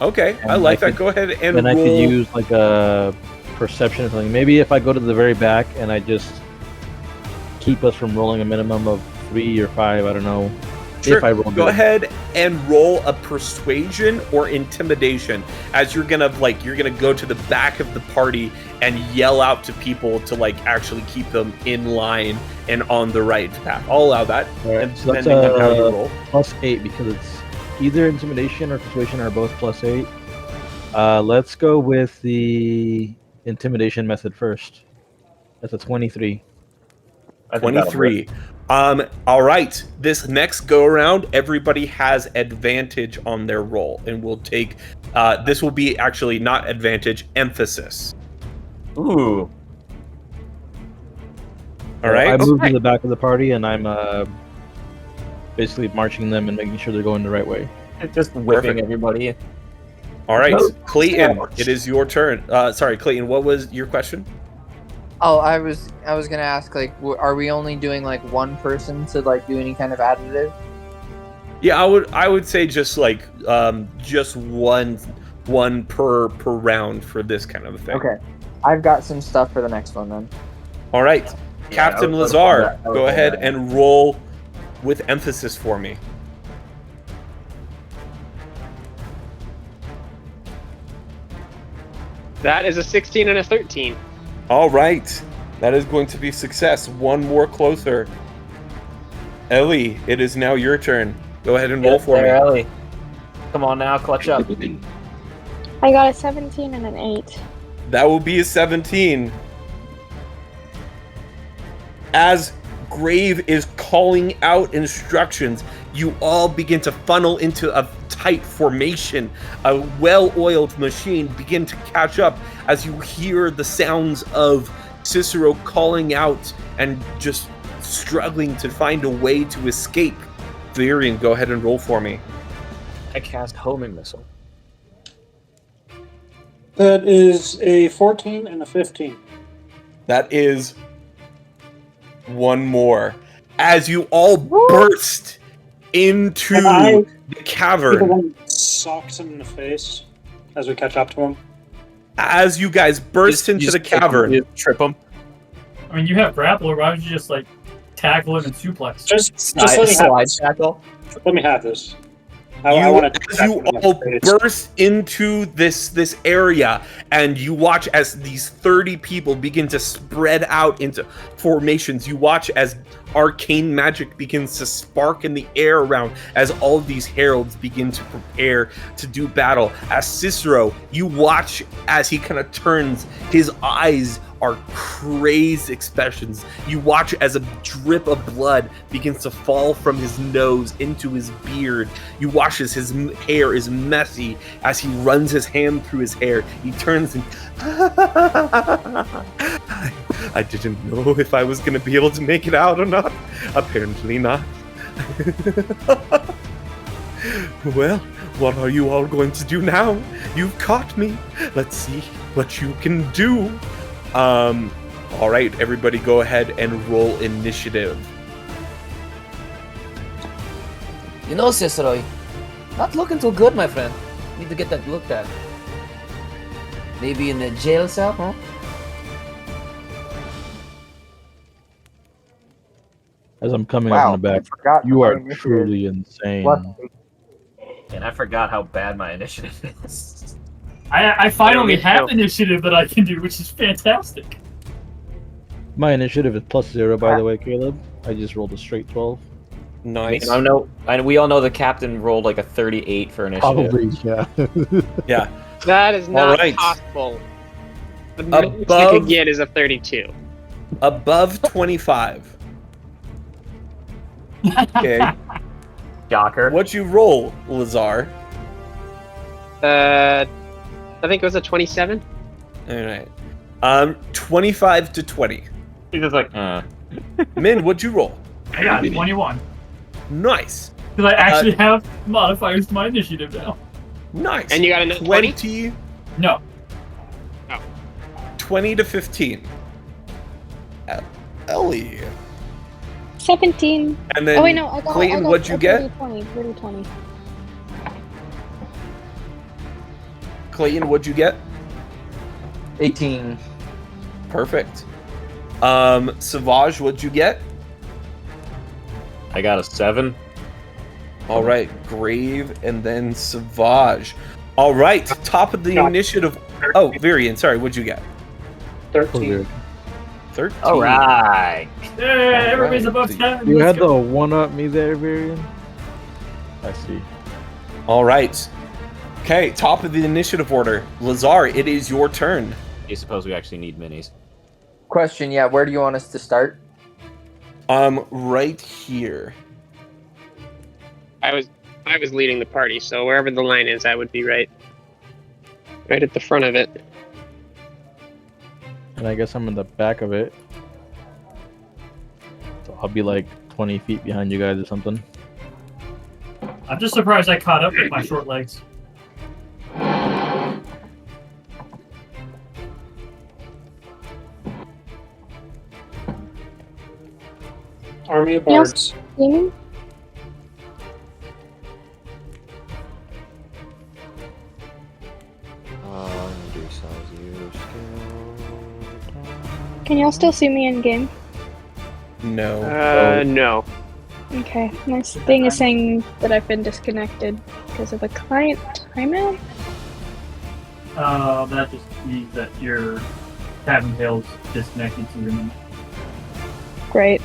Okay, I And like I that. could- Go ahead and Then I roll. could use like a perception or something. Maybe if I go to the very back and I just keep us from rolling a minimum of 3 or 5, I don't know. Sure. If I roll Go good. ahead and roll a persuasion or intimidation as you're gonna go to the back of the party and yell out to people to actually keep them in line and on the right path. I'll allow that. All right, And so that's depending on how you roll. +8 because it's either intimidation or persuasion are both +8. Let's go with the intimidation method first. That's a 23. I think that'll 23. All right. This next go around, everybody has advantage on their roll, and we'll take. This will be actually not advantage, emphasis. Ooh. All right. I moved Okay. to the back of the party and I'm basically marching them and making sure they're going the right way. Just whipping Perfect. everybody. All right, No. Clayton. It is your turn. Sorry, Clayton. What was your question? Oh, I was gonna ask, like, are we only doing like one person to like do any kind of additive? Yeah, I would say just just one per round for this kind of a thing. Okay, I've got some stuff for the next one then. All right, Yeah, Captain I would Lazar, hold that. I would go hold ahead that. and roll with emphasis for me. That is a 16 and a 13. All right, that is going to be success. One more closer. Ellie, it is now your turn. Go ahead and roll for There, me. Ellie. Come on now, clutch up. I got a 17 and an 8. That will be a 17. As Grave is calling out instructions, you all begin to funnel into a tight formation. A well-oiled machine begin to catch up as you hear the sounds of Cicero calling out and just struggling to find a way to escape. Valerian, go ahead and roll for me. I cast homing missile. That is a 14 and a 15. That is one more. As you all burst into Can I the be the cavern, one that socks him in the face as we catch up to him? as you guys burst into the cavern, You trip him. I mean, you have grappler. Why would you just like tackle him and suplex? Just let me have Slide this. tackle. Let me have this. I want to. as you all burst into this area, and you watch as these 30 people begin to spread out into formations. You watch as arcane magic begins to spark in the air around, as all of these heralds begin to prepare to do battle. As Cicero, you watch as he kind of turns, his eyes are crazed expressions. You watch as a drip of blood begins to fall from his nose into his beard. You watch as his hair is messy as he runs his hand through his hair. He turns and I didn't know if I was gonna be able to make it out or not. Apparently not. Well, what are you all going to do now? You've caught me. Let's see what you can do. All right, everybody go ahead and roll initiative. You know, Cicero, not looking too good, my friend. Need to get that looked at. Maybe in the jail cell, huh? As I'm coming up Wow, in the back, I forgot you my are initiative. truly insane. Plus, And I forgot how bad my initiative is. I finally I don't have know. initiative that I can do, which is fantastic. My initiative is +0, by the way, Caleb. I just rolled a straight 12. Nice. We all know the captain rolled like a 38 for initiative. Probably, yeah. Yeah. That is not right. possible. The most you Above- could get is a 32. Above 25. Okay. Shocker. What'd you roll, Lazar? I think it was a 27. All right. 25 to 20. He's just like, Min, what'd you roll? I got 21. Nice. Because I actually have modifiers to my initiative now. Nice. And you got a 20? 20, No. 20 to 15. Ellie. 17. And then Oh wait, no, I got. Clayton, I got what'd you get? 20. Clayton, what'd you get? 18. Perfect. Savage, what'd you get? I got a 7. All right, Grave and then Savage. All right, top of the initiative. Oh, Varian, sorry, what'd you get? 13. 13. All right. Hey, everybody's Alright. above 10. You Let's had go. the one-up me there, Varian? I see. All right. Okay, top of the initiative order. Lazar, it is your turn. I suppose we actually need minis. Question, yeah, where do you want us to start? Right here. I was leading the party, so wherever the line is, I would be right at the front of it. And I guess I'm in the back of it. So I'll be like 20 feet behind you guys or something. I'm just surprised I caught up with my short legs. Army of Yes. Bards. Gaming? Can y'all still see me in game? No. No. Okay. My thing is saying that I've been disconnected because of a client timeout. That just means that your Tavern Tail's disconnected to your name. Great.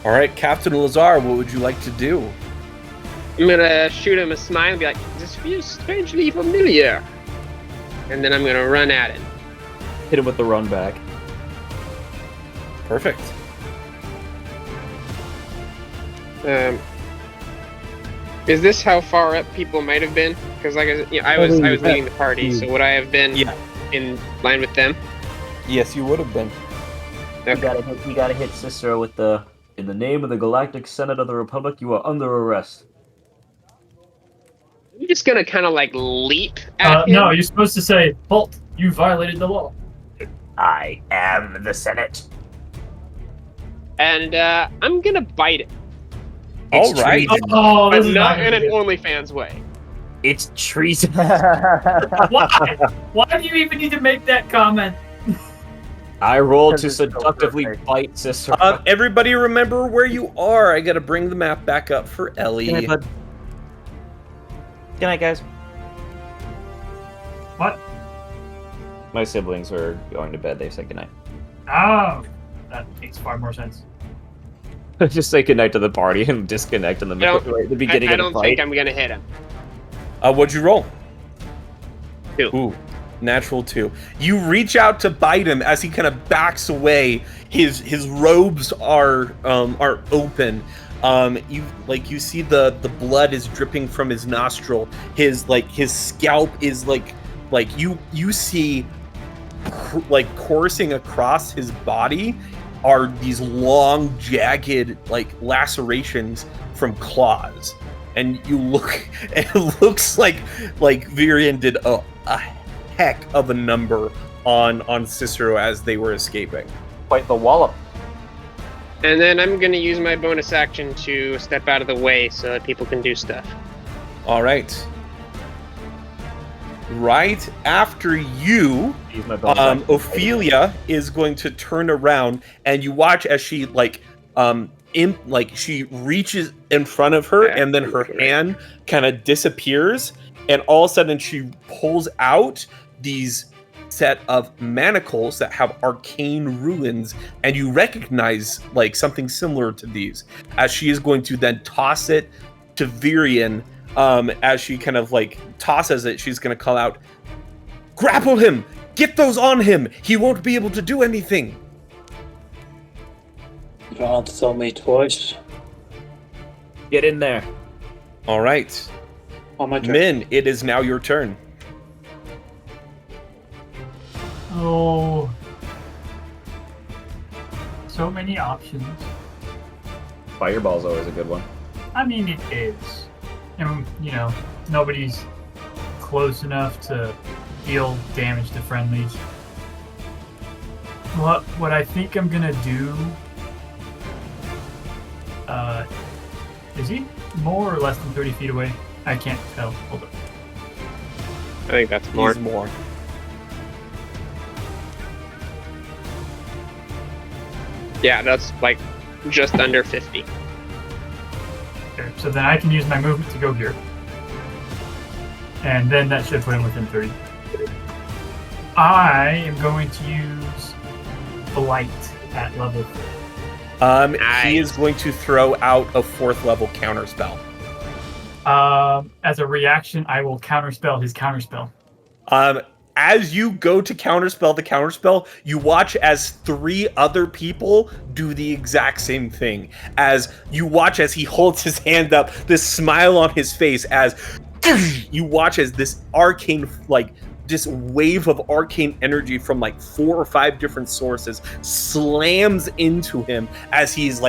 All right, Captain Lazar, what would you like to do? I'm gonna shoot him a smile and be like, "This feels strangely familiar," and then I'm gonna run at it. Hit him with the run back. Perfect. Is this how far up people might have been? Because like I was leading the party, so would I have been Yeah. in line with them? Yes, you would have been. You gotta hit Cicero with the. In the name of the Galactic Senate of the Republic, you are under arrest. I'm just gonna kind of like leap at him. No, you're supposed to say, "Halt! You violated the law." I am the Senate. And I'm gonna bite it, All right. Oh, but this is not not in an gonna be OnlyFans way. It's treason. good. Why? Why do you even need to make that comment? I rolled to Because it's so seductively perfect. bite Cicero. Everybody remember where you are. I gotta bring the map back up for Ellie. Good night, bud. Good night, guys. What? My siblings are going to bed. They said goodnight. Oh, that makes far more sense. Just say goodnight to the party and disconnect in the middle, right at the beginning I of the don't fight. think I'm gonna hit him. What'd you roll? 2. Ooh, natural 2. You reach out to bite him as he kind of backs away. His robes are open. You see the blood is dripping from his nostril. His scalp is like you see coursing across his body are these long, jagged lacerations from claws. And you look, it looks like Virian did a heck of a number on Cicero as they were escaping. Quite the wallop. And then I'm going to use my bonus action to step out of the way so that people can do stuff. All right. Right after you, Use my bonus action. Ophelia is going to turn around, and you watch as she she reaches in front of her, and then her hand kind of disappears, and all of a sudden she pulls out these set of manacles that have arcane ruins, and you recognize like something similar to these, as she is going to then toss it to Virion. As she kind of like tosses it, she's going to call out, "Grapple him! Get those on him! He won't be able to do anything!" You don't have to tell me twice. Get in there. All right. On my turn. Min, it is now your turn. Oh. So many options. Fireball's always a good one. I mean, it is. And, you know, nobody's close enough to deal damage to friendlies. What I think I'm gonna do... is he more or less than 30 feet away? I can't tell. Hold on. I think that's more. He's more. Yeah, that's like just under 50. Okay, so then I can use my movement to go here. And then that should put him within 30. I am going to use Blight at level 4. He is going to throw out a 4th level counterspell. As a reaction, I will counterspell his counterspell. As you go to counterspell the counterspell, you watch as 3 other people do the exact same thing. As you watch as he holds his hand up, this smile on his face, as you watch as this arcane, this wave of arcane energy from 4 or 5 different sources slams into him as he's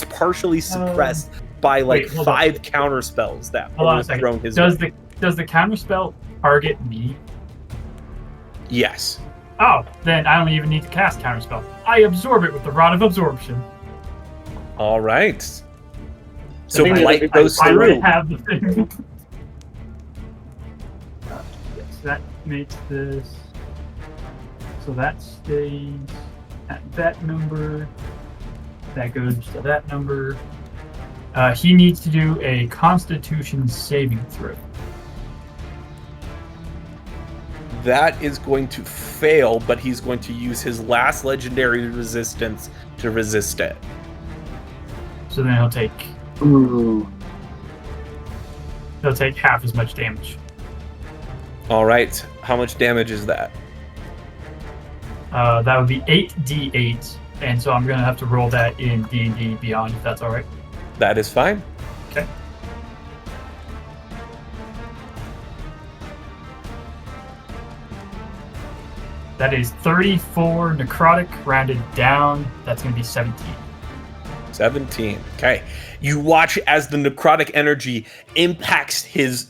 partially suppressed by 5 counterspells that were thrown his way. Does the counterspell target me? Yes. Oh, then I don't even need to cast counterspell. I absorb it with the Rod of Absorption. All right. So Blight goes through. I already have the thing. Yes, that makes this. So that stays at that number. That goes to that number. He needs to do a Constitution saving throw. That is going to fail, but he's going to use his last legendary resistance to resist it. So then he'll take... He'll take half as much damage. All right. How much damage is that? That would be 8d8, and so I'm going to have to roll that in D&D Beyond, if that's all right. That is fine. Okay. That is 34 necrotic, rounded down. That's going to be 17. 17. Okay. You watch as the necrotic energy impacts his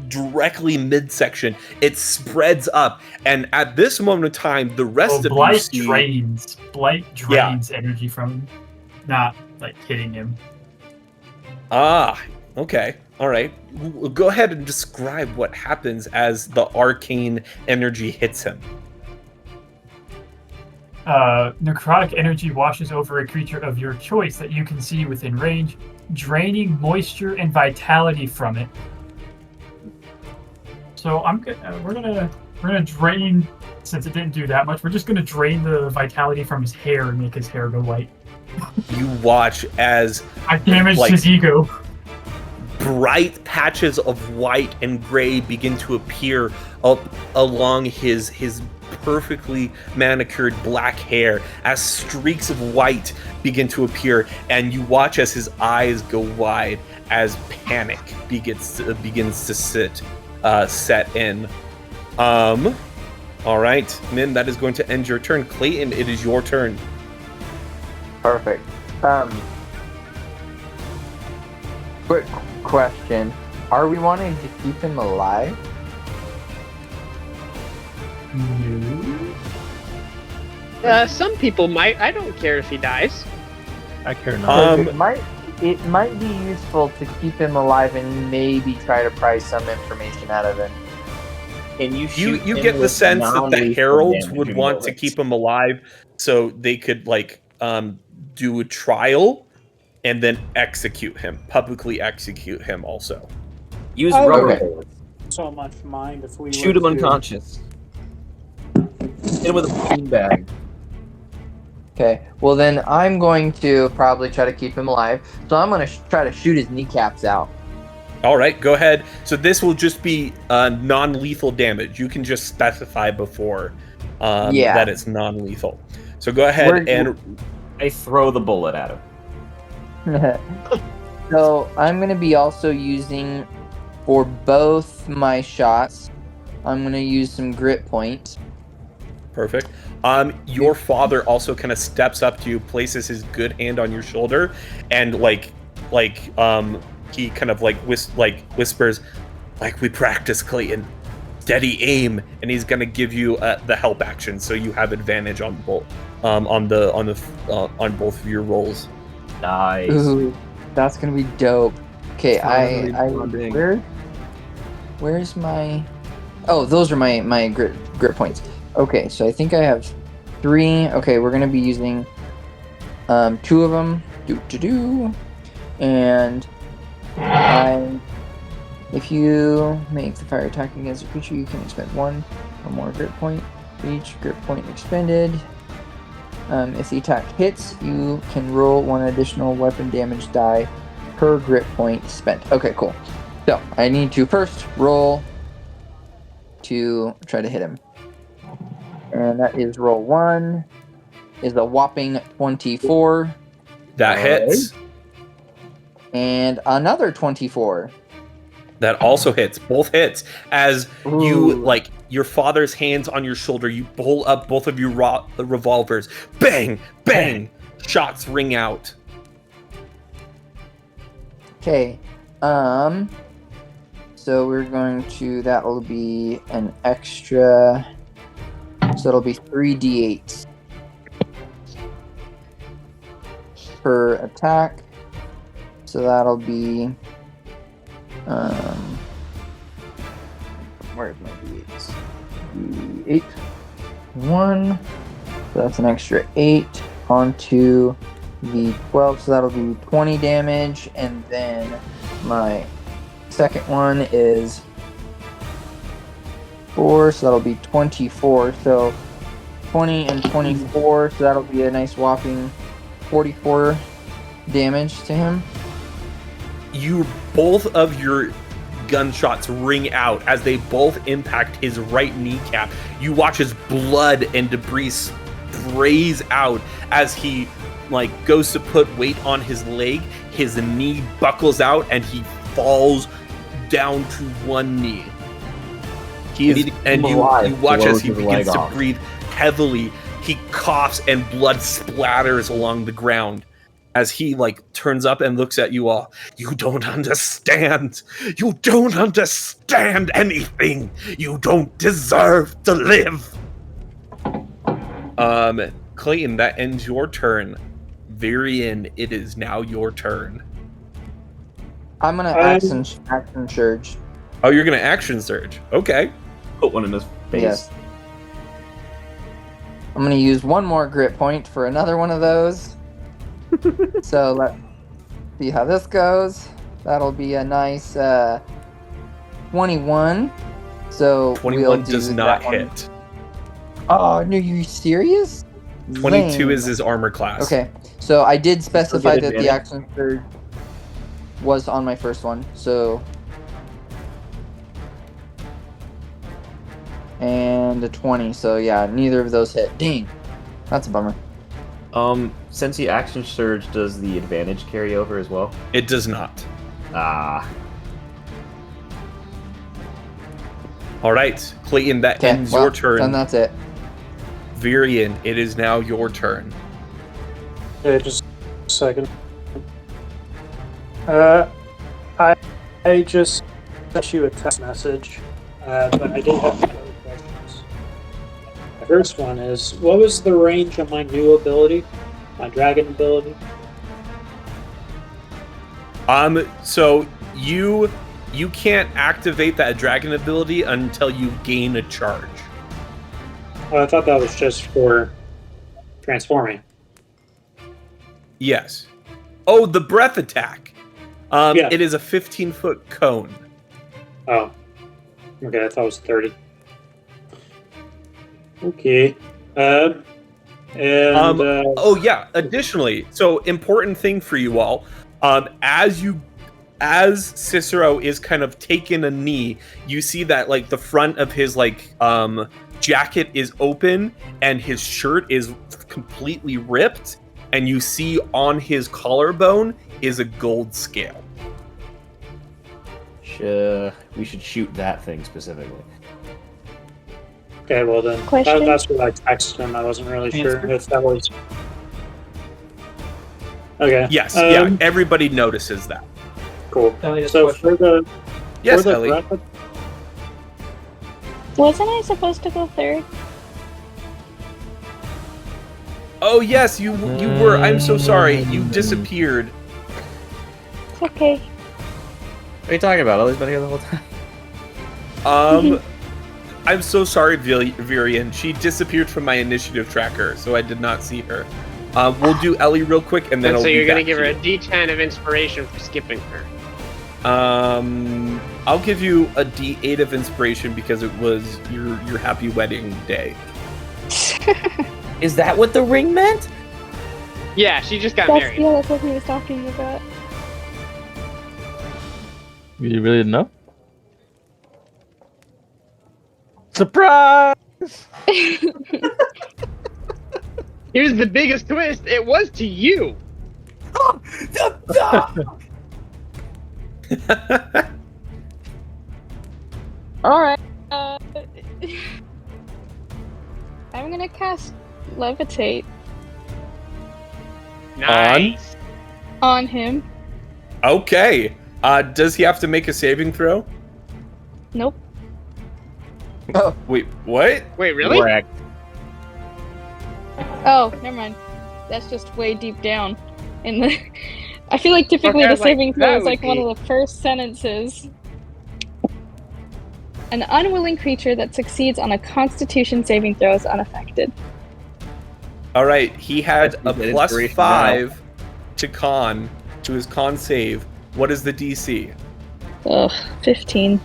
directly midsection. It spreads up, and at this moment in time, the rest of you see... Blight drains energy from him, not hitting him. Ah, okay. All right. Go ahead and describe what happens as the arcane energy hits him. Necrotic energy washes over a creature of your choice that you can see within range, draining moisture and vitality from it. So we're gonna drain, since it didn't do that much. We're just gonna drain the vitality from his hair and make his hair go white. You watch as I damaged his ego. Bright patches of white and gray begin to appear up along his perfectly manicured black hair as streaks of white begin to appear, and you watch as his eyes go wide as panic begins to set in. All right, Min, that is going to end your turn. Clayton, it is your turn. Perfect. Quick question. Are we wanting to keep him alive? No. Some people might. I don't care if he dies. I care not. It might be useful to keep him alive and maybe try to pry some information out of him. And You get the sense that the heralds would want to keep him alive so they could like do a trial and then publicly execute him also. Use I rubber would- bullets. So much mind if we Shoot were him to- unconscious. Hit him with a beanbag. Okay, well then I'm going to probably try to keep him alive. So I'm going to try to shoot his kneecaps out. All right, go ahead. So this will just be non-lethal damage. You can just specify before that it's non-lethal. So go ahead and I throw the bullet at him. So I'm going to be also using, for both my shots, I'm going to use some grit points. perfect. Your father also kind of steps up to you, places his good hand on your shoulder, and he kind of whispers, like we practice, Clayton. Steady aim, and he's gonna give you the help action, so you have advantage on both on both of your rolls. Nice. Ooh, that's gonna be dope. Okay, where's my? Oh, those are my grit points. Okay, so I think I have 3. Okay, we're gonna be using 2 of them. And if you make the fire attack against a creature, you can expend 1 or more grit point. Each grit point expended. If the attack hits, you can roll 1 additional weapon damage die per grit point spent. Okay, cool. So I need to first roll to try to hit him. And that is roll 1. Is a whopping 24. That hits. And another 24. That also hits. Both hits. As you, your father's hands on your shoulder, you pull up both of your revolvers. Bang! Bang! Shots ring out. Okay. So we're going to, that'll be an extra, so it'll be 3d8 per attack. So that'll be, where's my d8s? D8. 1. So that's an extra 8 onto the 12. So that'll be 20 damage. And then my second one is 4. So that'll be 24. So 20 and 24. So that'll be a nice whopping 44 damage to him. Both of your gunshots ring out as they both impact his right kneecap. You watch his blood and debris sprays out as he goes to put weight on his leg. His knee buckles out and he falls down to one knee. You watch as he begins to breathe heavily. He coughs and blood splatters along the ground. As he turns up and looks at you all. You don't understand. You don't understand anything. You don't deserve to live. Clayton, that ends your turn. Varian, it is now your turn. I'm gonna action surge. Oh, you're gonna action surge. Okay. Put one in his face. Yes. I'm gonna use 1 more grit point for another one of those. So let's see how this goes. That'll be a nice 21. So 21 does not hit. Oh, no, you serious? 22 Lame. is his armor class. Okay, so I did specify that the action surge was on my first one. So, and a 20. So yeah, neither of those hit. Dang, that's a bummer. Since the action surge, does the advantage carry over as well? It does not. Ah. All right, Clayton, that ends your turn. And that's it. Varian, it is now your turn. Okay, just a second. I just sent you a text message, but I did have other questions. The first one is, what was the range of my new ability, my dragon ability? So you can't activate that dragon ability until you gain a charge. Oh, I thought that was just for transforming. Yes. Oh, the breath attack. Yeah. It is a 15-foot cone. Oh. Okay, I thought it was 30. Okay. Oh yeah. Additionally, so important thing for you all. As Cicero is kind of taking a knee, you see that like the front of his jacket is open and his shirt is completely ripped, and you see on his collarbone is a gold scale. We should shoot that thing specifically. Okay, well then. Question? That's what I texted him. I wasn't really sure if that was... Okay. Yes, yeah, everybody notices that. Cool. Ellie, So for the... Yes, for the Ellie. breath- Wasn't I supposed to go third? Oh yes, you were. I'm so sorry. You disappeared. It's okay. What are you talking about? Ellie's been here the whole time. I'm so sorry, Virian. She disappeared from my initiative tracker, so I did not see her. We'll do Ellie real quick, and then And so I'll you're be gonna back give her to a D10 of inspiration for skipping her. you. I'll give you a D8 of inspiration because it was your happy wedding day. Is that what the ring meant? Yeah, she just got That's married. that's what he was talking about. You really didn't know? Surprise! Here's the biggest twist. It was to you. Alright. I'm gonna cast Levitate Nice. on him. Okay. Does he have to make a saving throw? Nope. Wait, what? Wait, really? Correct. Oh, never mind. That's just way deep down in the. I feel like typically Okay, I the was like, saving throw that is like would one be- of the first sentences. An unwilling creature that succeeds on a Constitution saving throw is unaffected. All right, he had a That plus inspiration 5 to his con save. What is the DC? Ugh, 15.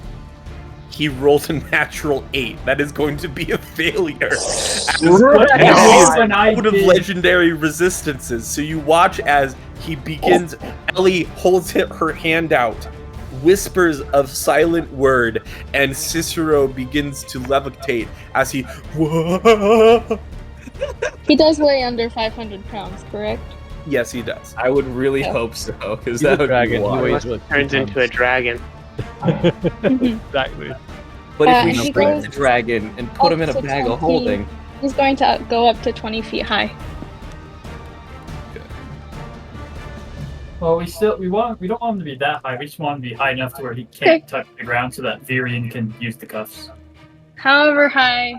He rolled a natural 8. That is going to be a failure. Yes, when I Out of did. legendary resistances. So you watch as he begins. Ellie holds her hand out, whispers a silent word, and Cicero begins to levitate as he. He does weigh under 500 pounds, correct? Yes, he does. I would really Yeah. hope so, because He's a that would dragon. be He wild. weighs what? Turns into a dragon. Exactly. But if we and he shrink goes the dragon and put him in a up to bag of 20. holding, He's going to go up to 20 feet high. Well, we don't want him to be that high. We just want him to be high enough to where he can't touch the ground, so that Virian can use the cuffs. However high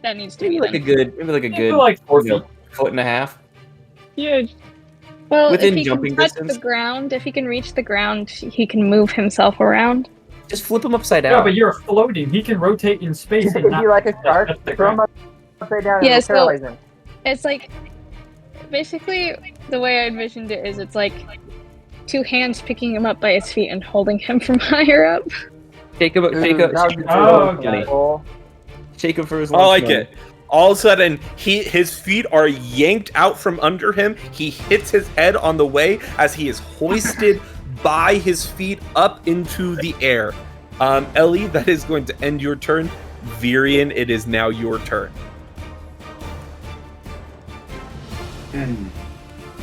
that needs to maybe be. like a good, Maybe like 4 feet. foot and a half. Yeah. Well, within if he jumping can touch distance? the ground, if he can reach the ground, he can move himself around. Just flip him upside Yeah, down. but you're floating. He can rotate in space and not like a shark. touch the Throw him ground. upside down Yeah, and so- paralyze him. It's like basically the way I envisioned it is it's like two hands picking him up by his feet and holding him from higher up. Shake him, shake him, That would shake be him Oh, for his okay. money. cool. Shake him for his I lunch like money. it. All of a sudden, his feet are yanked out from under him. He hits his head on the way as he is hoisted by his feet up into the air. Ellie, that is going to end your turn. Virian, it is now your turn.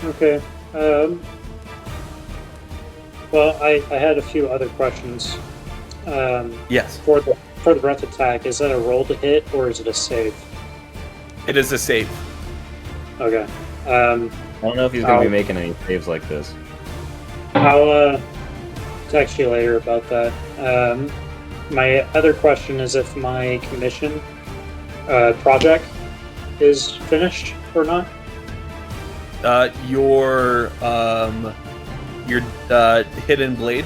Okay. Well, I had a few other questions. Yes, For the breath attack, is that a roll to hit or is it a save? it is a save. Okay. I don't know if he's going to I'll- be making any saves like this. I'll text you later about that. My other question is if my commission project is finished or not. Your your hidden blade?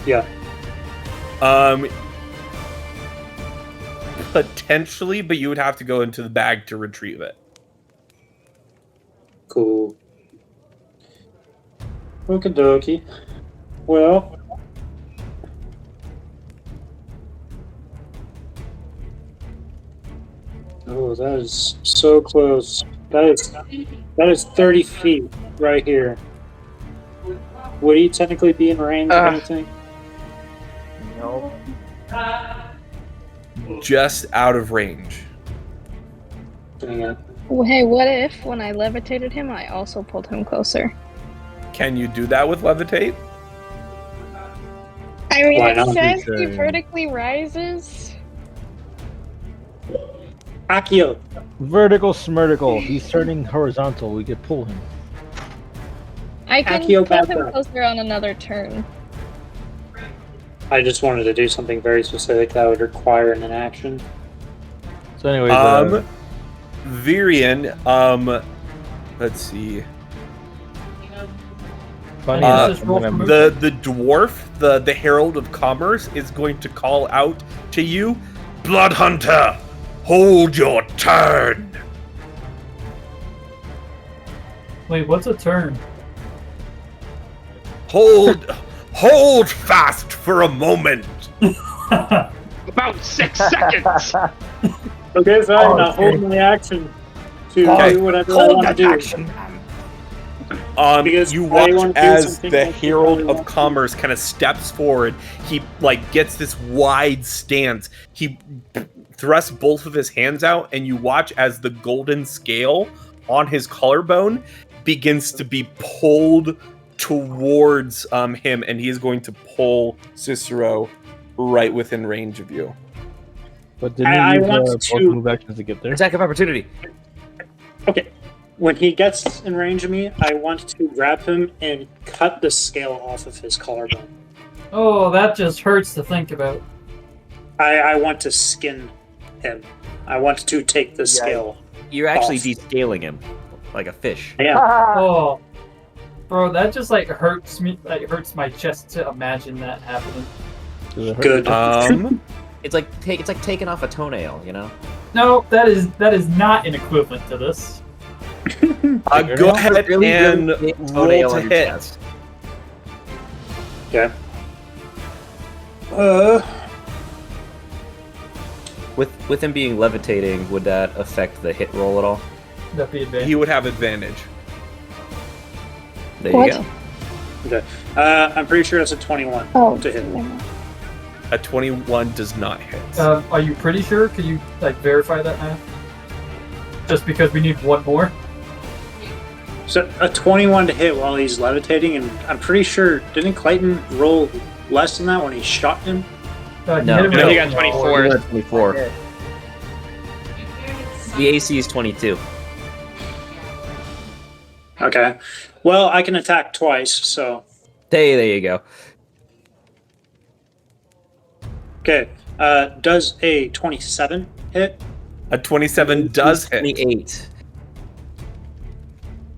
Yeah. Potentially, but you would have to go into the bag to retrieve it. Cool. Okie dokie. Well. Oh, that is so close. That is 30 feet right here. Would he technically be in range of anything? No. Just out of range. Dang it. Well, hey, what if when I levitated him, I also pulled him closer? Can you do that with levitate? I mean, Why it not? says he Okay. vertically rises. Akio. Vertical smirtical. He's turning horizontal. We could pull him. I can Accio pull him background. closer on another turn. I just wanted to do something very specific that would require an action. So, anyways, Virian, let's see. funny Uh, enough, Just I'm roll gonna- for The dwarf, the herald of commerce, is going to call out to you, Blood Hunter, hold your turn. Wait, what's a turn? Hold fast for a moment. About 6 seconds. Okay, fine. Oh, I'll hold okay. my action to Okay. do whatever I want to do. Because You I watch wanna do as something the like herald this. of commerce kind of steps forward. He gets this wide stance. He thrusts both of his hands out, and you watch as the golden scale on his collarbone begins to be pulled towards him, and he is going to pull Cicero right within range of you. But didn't I you use want both to- move actions to get there? Attack of opportunity. Okay. When he gets in range of me, I want to grab him and cut the scale off of his collarbone. Oh, that just hurts to think about. I want to skin him. I want to take the scale. You're actually Off. descaling him like a fish. Yeah. Oh, bro, that just like hurts me. Like hurts my chest to imagine that happening. Does it hurt? Good. It's like taking off a toenail, you know. No, that is not an equivalent to this. Go ahead Really, and really big roll toenail to on your hit. chest. Okay. With him being levitating, would that affect the hit roll at all? That'd be advantage. He would have advantage. There What? you go. Okay. I'm pretty sure that's a 21 Oh, to hit. A 21 does not hit. Are you pretty sure? Can you like verify that math? Just because we need one more. So a 21 to hit while he's levitating, and I'm pretty sure didn't Clayton roll less than that when he shot him? You No. hit him No, with he a got 24. 24. You're at 24. The AC is 22. Okay. Well, I can attack twice, so Hey, there you go. okay. Does a 27 hit? A 27 does hit. 28.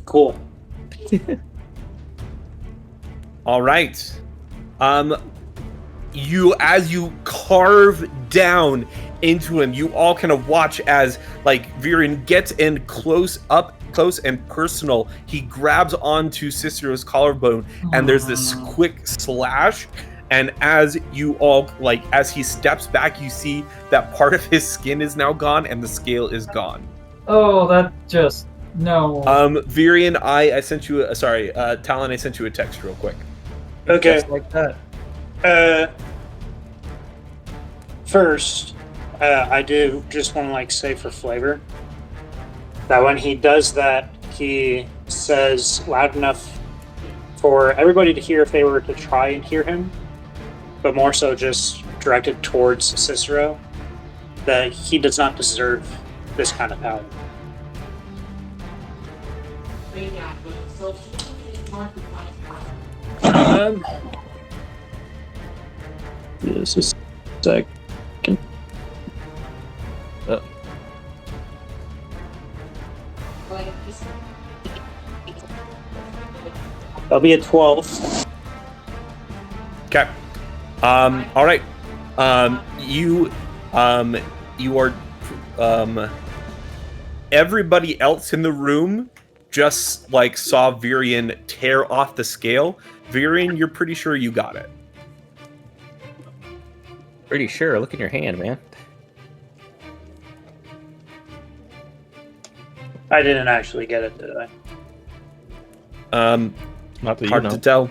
Cool. All right. As you carve down into him, you all kind of watch as Viren gets in close and personal. He grabs onto Cicero's collarbone, and there's this quick slash. And as you all as he steps back, you see that part of his skin is now gone, and the scale is gone. Oh, that just no. Virian, I sent you Talon, I sent you a text real quick. Okay. Just like that. First, I do just want to say for flavor that when he does that, he says loud enough for everybody to hear if they were to try and hear him, but more so just directed towards Cicero, that he does not deserve this kind of power. Just a sec. That'll be a 12. Okay. All right. You are. Everybody else in the room just like saw Virion tear off the scale. Virion, you're pretty sure you got it. Pretty sure. Look in your hand, man. I didn't actually get it, did I? Not that Hard you know. to tell.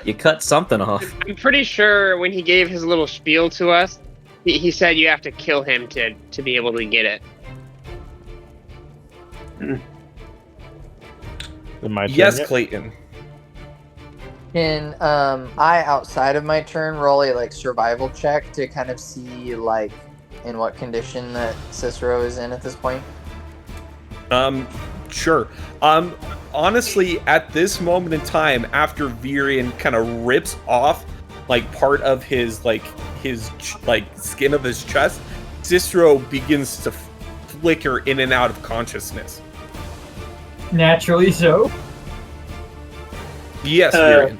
You cut something off. I'm pretty sure when he gave his little spiel to us, he said you have to kill him to be able to get it. My turn Yes, yet? Clayton. Can I, outside of my turn, roll a survival check to kind of see in what condition that Cicero is in at this point? Sure. Honestly, at this moment in time, after Virion kind of rips off like part of his skin of his chest, Cicero begins to flicker in and out of consciousness. Naturally so. Yes, Virion.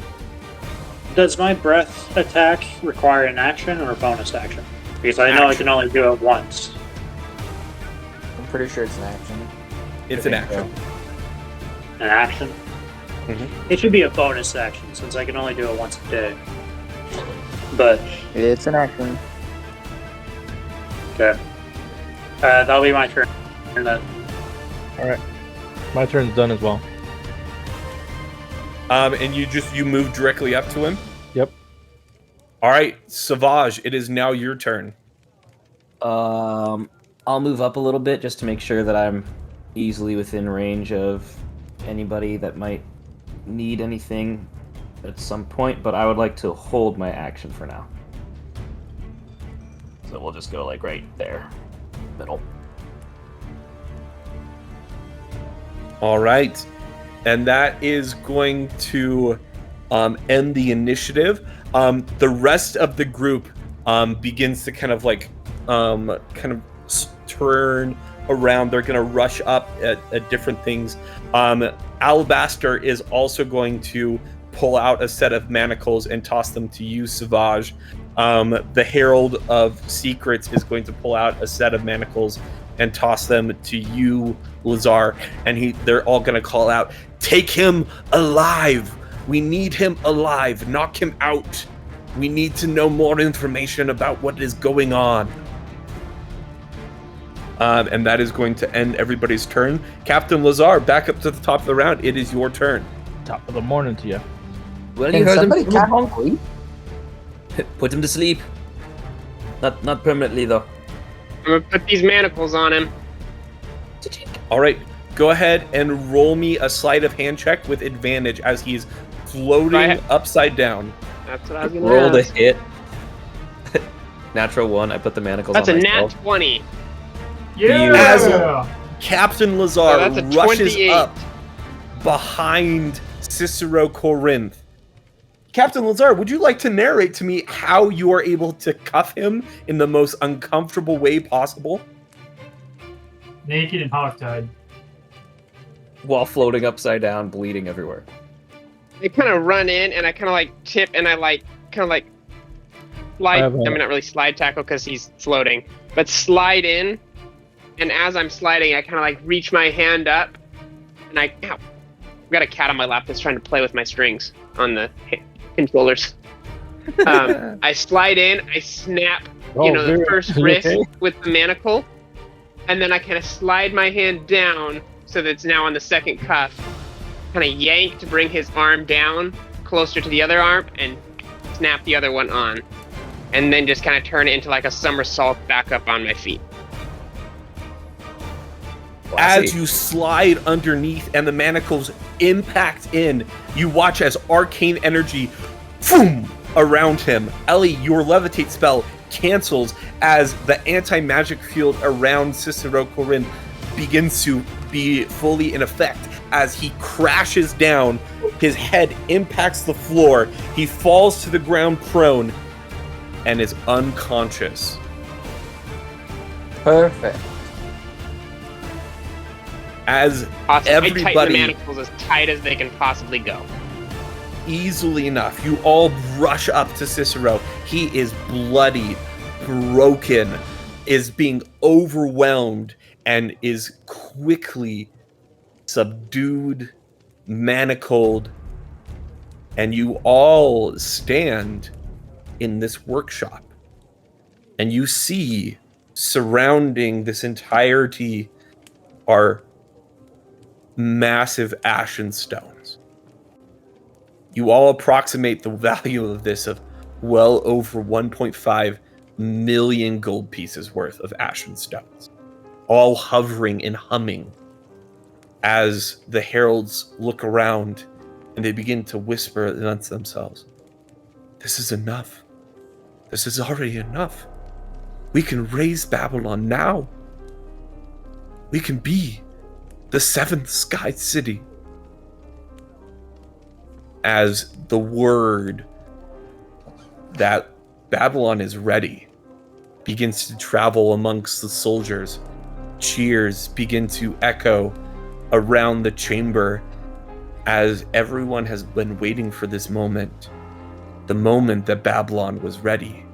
Does my breath attack require an action or a bonus action? Because I know I can only do it once. I'm pretty sure it's an action. It's an action. An action? Mm-hmm. It should be a bonus action since I can only do it once a day. But It's an action. okay, that'll be my turn. Then. All right, my turn's done as well. And you move directly up to him? Yep. All right, Savage, it is now your turn. I'll move up a little bit just to make sure that I'm easily within range of anybody that might need anything at some point, but I would like to hold my action for now. So we'll just go right there. Middle. All right. And that is going to end the initiative. The rest of the group begins to kind of turn around. They're going to rush up at different things. Alabaster is also going to pull out a set of manacles and toss them to you, Savage. The Herald of Secrets is going to pull out a set of manacles and toss them to you, Lazar. And they're all going to call out, "Take him alive! We need him alive! Knock him out! We need to know more information about what is going on." And that is going to end everybody's turn. Captain Lazar, back up to the top of the round. It is your turn. Top of the morning to you. Well, Can you heard somebody him. cap me? Put him to sleep. Not permanently though. I'm gonna put these manacles on him. All right, go ahead and roll me a sleight of hand check with advantage as he's floating upside down. That's what I was gonna Roll ask. the hit. Natural 1. I put the manacles That's on a myself. nat 20. Yeah. Captain Lazar Oh, that's a rushes 28. up behind Cicero Corinth. Captain Lazar, would you like to narrate to me how you are able to cuff him in the most uncomfortable way possible? Naked and hogtied. While floating upside down, bleeding everywhere. I kind of run in and I kind of tip and I slide. I mean, not really slide tackle because he's floating, but slide in. And as I'm sliding, I kind of reach my hand up and I've got a cat on my lap that's trying to play with my strings on the controllers. I slide in, I snap, the first wrist with the manacle, and then I kind of slide my hand down so that it's now on the second cuff. Kind of yank to bring his arm down closer to the other arm and snap the other one on. And then just kind of turn it into a somersault back up on my feet. As you slide underneath and the manacles impact in, you watch as arcane energy boom, around him. Ellie, your levitate spell cancels as the anti-magic field around Cicero Corinth begins to be fully in effect. As he crashes down, his head impacts the floor, he falls to the ground prone and is unconscious. Perfect. As Awesome. I tighten the everybody manacles as tight as they can possibly go. easily enough, you all rush up to Cicero. He is bloodied, broken, is being overwhelmed, and is quickly subdued, manacled, and you all stand in this workshop, and you see surrounding this entirety are massive ashen stones. You all approximate the value of this of well over 1.5 million gold pieces worth of ashen stones, all hovering and humming as the heralds look around and they begin to whisper amongst themselves. This is enough. This is already enough. We can raise Babylon now. We can be the seventh sky city. As the word that Babylon is ready begins to travel amongst the soldiers, cheers begin to echo around the chamber as everyone has been waiting for this moment, the moment that Babylon was ready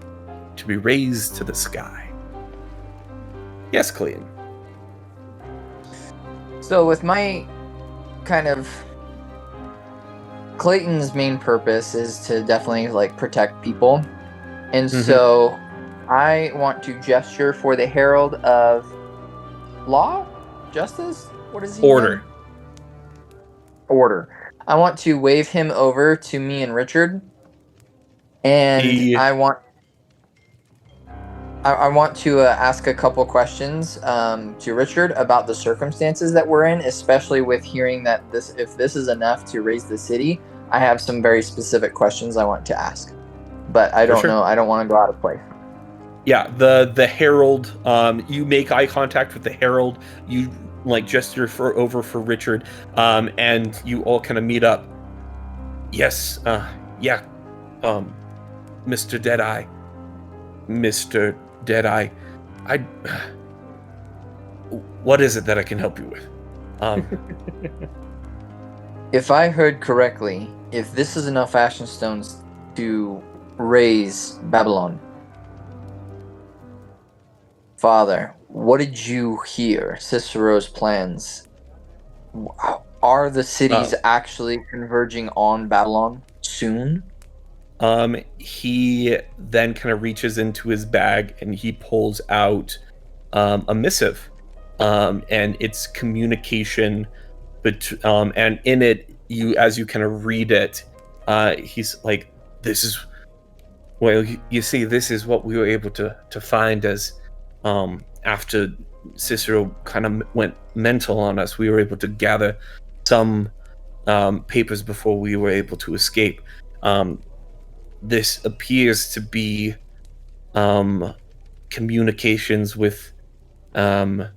to be raised to the sky. Yes, Clayton. So with my kind of Clayton's main purpose is to definitely like protect people. And so I want to gesture for the herald of law, justice, what is he? Order. Order. I want to wave him over to me and Richard. And I want to ask a couple questions to Richard about the circumstances that we're in, especially with hearing that if this is enough to raise the city. I have some very specific questions I want to ask, but I don't know. I don't want to go out of place. Yeah, the herald. You make eye contact with the herald. You like gesture over for Richard, and you all kind of meet up. Yes. Yeah. Mr. Deadeye. Mr. Deadeye, what is it that I can help you with? If I heard correctly, if this is enough ashen stones to raise Babylon, Father, what did you hear? Cicero's plans. Are the cities actually converging on Babylon soon? He then kind of reaches into his bag and he pulls out a missive, and it's communication, and in it, as you kind of read it, he's like, "This is, well, you see, this is what we were able to find as after Cicero kind of went mental on us. We were able to gather some papers before we were able to escape." This appears to be communications with the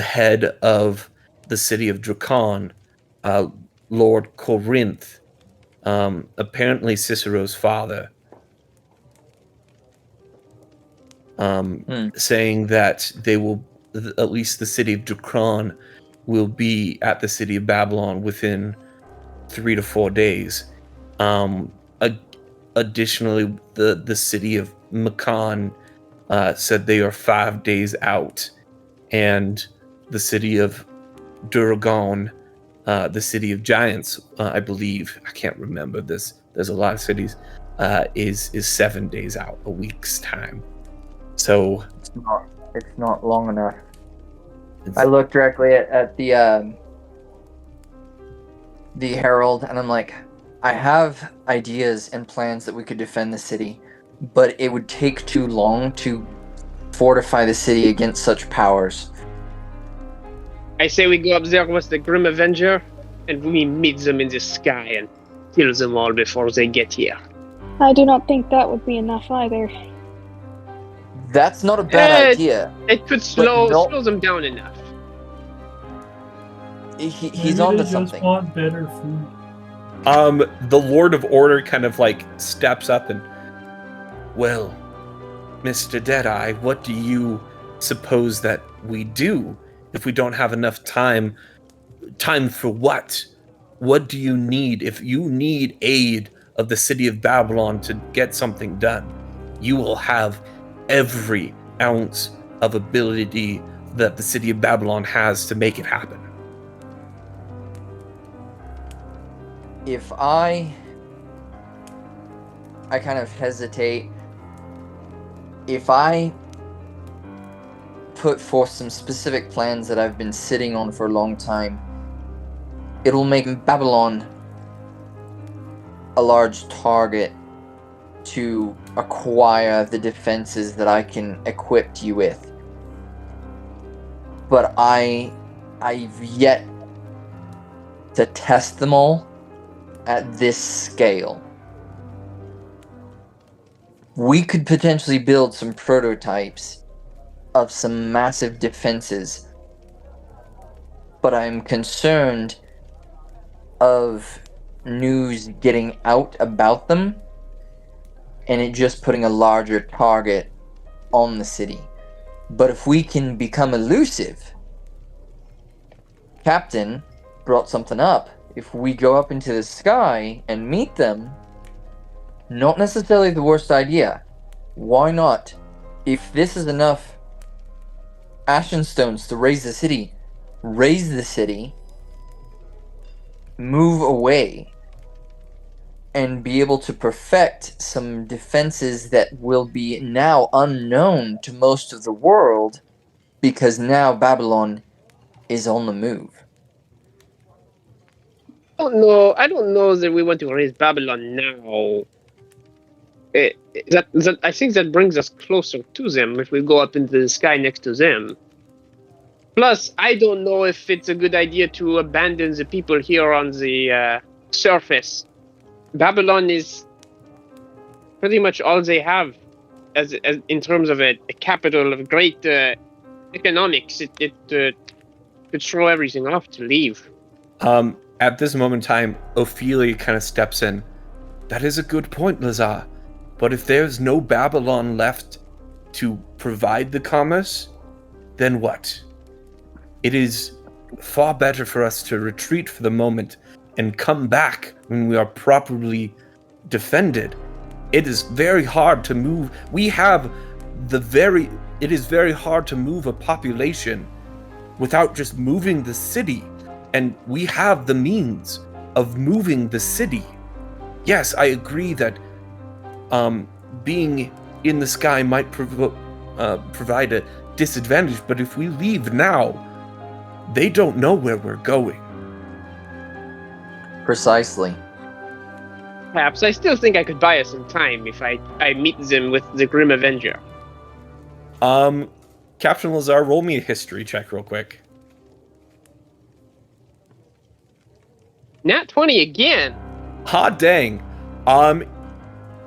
head of the city of Drakon, Lord Corinth, apparently Cicero's father, saying that they will, at least the city of Drakon, will be at the city of Babylon within 3 to 4 days. Additionally, the city of Makan said they are 5 days out, and the city of Duragon, the city of giants, I believe, I can't remember this. There's a lot of cities. Is 7 days out, a week's time. So it's not long enough. I look directly at the herald, and I'm like, I have ideas and plans that we could defend the city, but it would take too long to fortify the city against such powers. I say we go up there with the Grim Avenger, and we meet them in the sky and kill them all before they get here. I do not think that would be enough either. That's not a bad idea. It could slow them down enough. He's onto something. Want better food. The Lord of Order kind of like steps up and, well, Mr. Deadeye, what do you suppose that we do if we don't have enough time? Time for what? what do you need? If you need aid of the city of Babylon to get something done, you will have every ounce of ability that the city of Babylon has to make it happen. If I kind of hesitate. If I put forth some specific plans that I've been sitting on for a long time, it'll make Babylon a large target to acquire the defenses that I can equip you with. But I've yet to test them all at this scale. We could potentially build some prototypes of some massive defenses, but I'm concerned of news getting out about them and it just putting a larger target on the city. But if we can become elusive, Captain brought something up. If we go up into the sky and meet them, not necessarily the worst idea. Why not? If this is enough ashen stones to raise the city, move away, and be able to perfect some defenses that will be now unknown to most of the world, because now Babylon is on the move. I don't know that we want to raise Babylon now. I think that brings us closer to them if we go up into the sky next to them. Plus, I don't know if it's a good idea to abandon the people here on the surface. Babylon is pretty much all they have as in terms of a capital of great economics. It could throw everything off to leave. At this moment in time, Ophelia kind of steps in. That is a good point, Lazar. But if there's no Babylon left to provide the commerce, then what? It is far better for us to retreat for the moment and come back when we are properly defended. It is very hard to move. It is very hard to move a population without just moving the city. And we have the means of moving the city. Yes, I agree that being in the sky might provide a disadvantage, but if we leave now, they don't know where we're going. Precisely. Perhaps I still think I could buy us some time if I meet them with the Grim Avenger. Captain Lazar, roll me a history check real quick. Nat 20 again. Hot dang.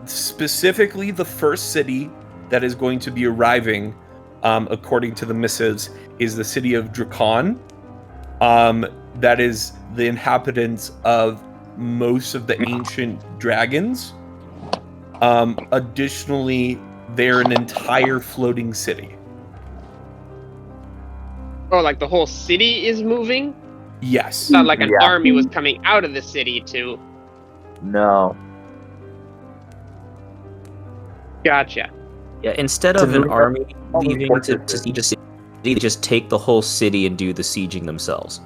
Specifically the first city that is going to be arriving, according to the missives, is the city of Drakon. That is the inhabitants of most of the ancient dragons. Additionally, they're an entire floating city. Oh, like the whole city is moving? Yes. It's not like an army was coming out of the city to... No. Gotcha. Yeah, instead of an army leaving to siege a city, they just take the whole city and do the sieging themselves.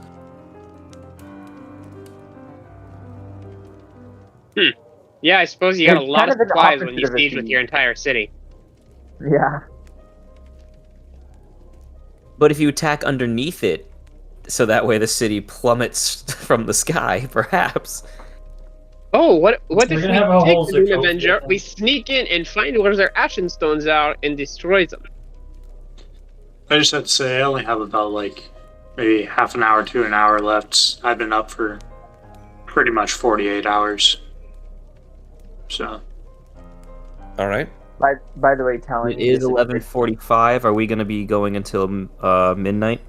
Yeah, I suppose you got a It's lot kind of of an supplies when opposite you of a siege with siege. your entire city. Yeah. But if you attack underneath it, so that way the city plummets from the sky, perhaps. Oh, what We're if we gonna have a take whole the Doom Cicero Avenger, thing. we sneak in and find where their ashen stones are and destroy them? I just have to say, I only have about maybe half an hour to an hour left. I've been up for pretty much 48 hours. So. All right. By the way, Talon, It is 11:45. Are we going to be going until midnight?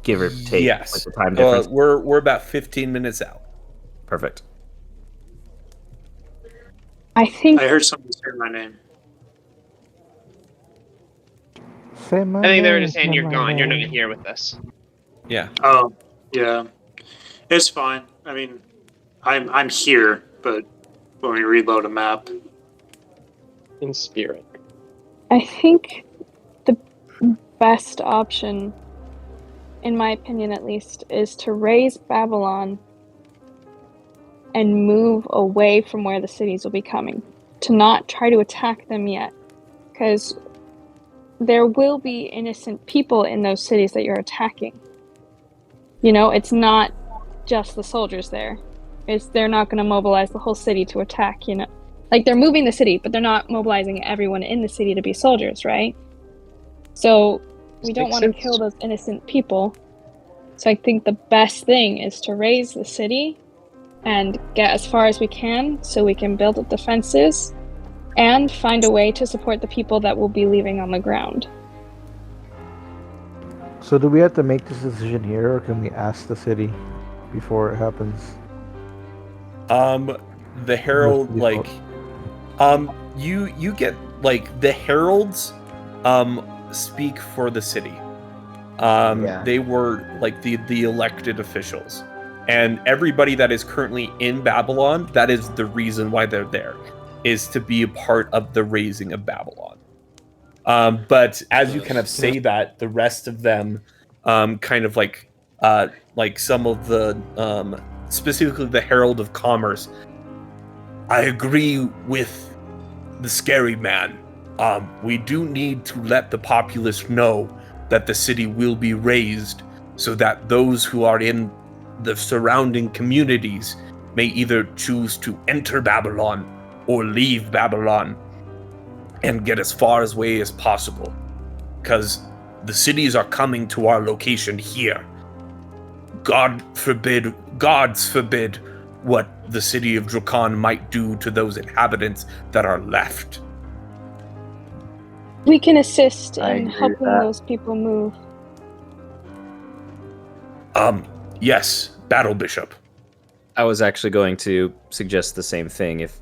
Give or take. Yes. Like the time difference. We're about 15 minutes out. Perfect. I think I heard somebody say my name. Say my I think they were name, just saying say you're my gone. You're not name. here with us. Yeah. Oh, yeah. It's fine. I mean, I'm here, but when we reload a map, In spirit. I think the best option, in my opinion at least, is to raise Babylon and move away from where the cities will be coming. To not try to attack them yet. Because there will be innocent people in those cities that you're attacking. You know, it's not just the soldiers there. They're not going to mobilize the whole city to attack, you know. Like, they're moving the city, but they're not mobilizing everyone in the city to be soldiers, right? So, we don't want to kill those innocent people. So I think the best thing is to raise the city and get as far as we can so we can build up defenses and find a way to support the people that will be leaving on the ground. So do we have to make this decision here, or can we ask the city before it happens? The herald, like, you get, like, the heralds, speak for the city. They were, like, the elected officials. And everybody that is currently in Babylon, that is the reason why they're there, is to be a part of the raising of Babylon. But as you kind of say that, the rest of them, kind of like some of the, specifically the Herald of Commerce, I agree with the scary man. We do need to let the populace know that the city will be raised so that those who are in the surrounding communities may either choose to enter Babylon or leave Babylon and get as far away as possible. Because the cities are coming to our location here. Gods forbid what the city of Drakan might do to those inhabitants that are left. We can assist in helping those people move. Yes, Battle Bishop. I was actually going to suggest the same thing. If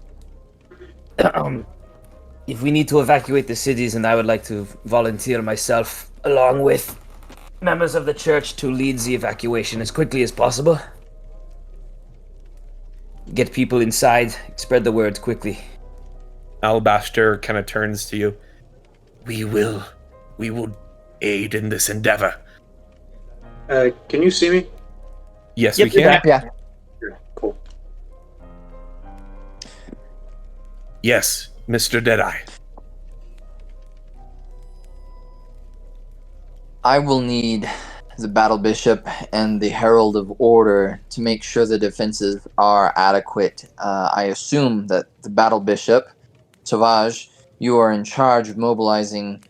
we need to evacuate the cities, and I would like to volunteer myself along with members of the church to lead the evacuation as quickly as possible. Get people inside, spread the word quickly. Alabaster kind of turns to you. We will aid in this endeavor. Can you see me? Yes, Yep, we can. Yeah. Cool. Yes, Mr. Deadeye. I will need the Battle Bishop and the Herald of Order to make sure the defenses are adequate. I assume that the Battle Bishop, Sauvage, you are in charge of mobilizing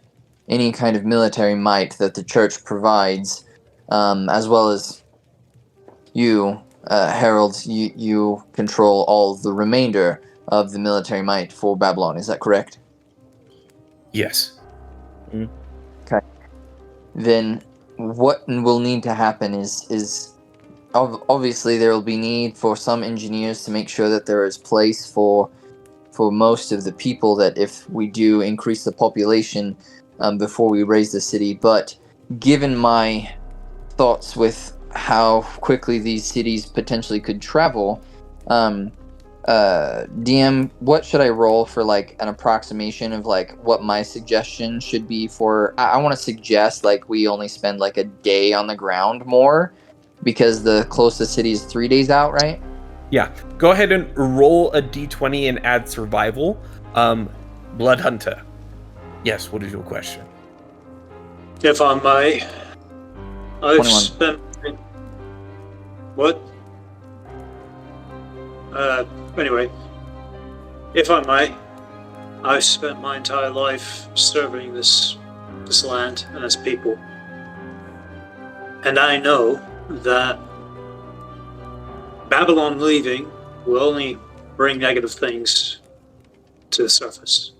any kind of military might that the church provides, as well as you, Herald, you control all the remainder of the military might for Babylon. Is that correct? Yes. Okay. Then what will need to happen is obviously there will be need for some engineers to make sure that there is place for most of the people, that if we do increase the population before we raise the city. But given my thoughts with how quickly these cities potentially could travel, DM, what should I roll for, like, an approximation of, like, what my suggestion should be for... I want to suggest, like, we only spend, like, a day on the ground more, because the closest city is 3 days out, right? Yeah. Go ahead and roll a d20 and add survival. Blood Hunter. Yes, what is your question? If I may, I've 21. spent... What? Anyway, if I may, I've spent my entire life serving this land and its people. And I know that Babylon leaving will only bring negative things to the surface.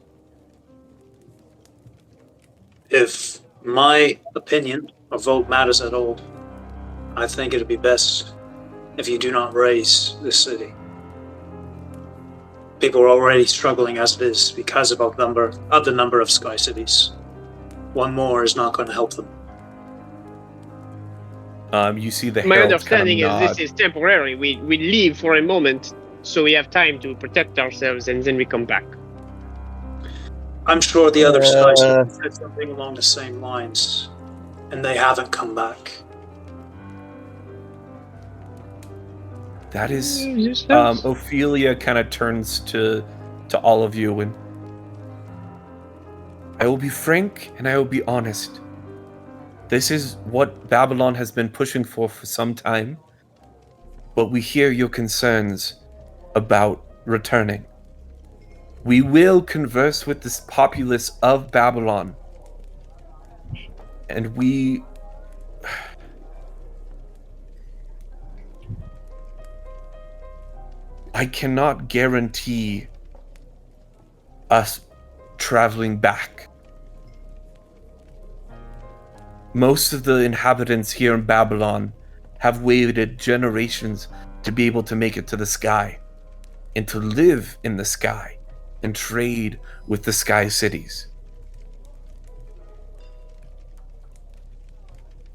If my opinion or vote matters at all, I think it'd be best if you do not raise this city. People are already struggling as it is because of the number of sky cities. One more is not going to help them. You see the My heralds kind of understanding is nod. this is temporary. We leave for a moment, so we have time to protect ourselves, and then we come back. I'm sure the other spies have said something along the same lines, and they haven't come back. That is, Ophelia kind of turns to all of you, and I will be frank and I will be honest. This is what Babylon has been pushing for some time, but we hear your concerns about returning. We will converse with this populace of Babylon, and I cannot guarantee us traveling back. Most of the inhabitants here in Babylon have waited generations to be able to make it to the sky and to live in the sky and trade with the sky cities.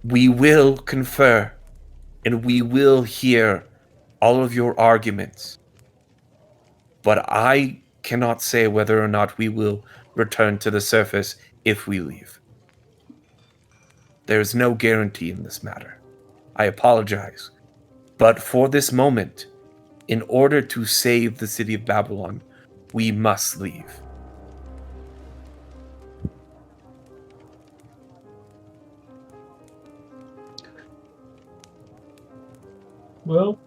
We will confer and we will hear all of your arguments, but I cannot say whether or not we will return to the surface if we leave. There is no guarantee in this matter. I apologize. But for this moment, in order to save the city of Babylon, we must leave. Well,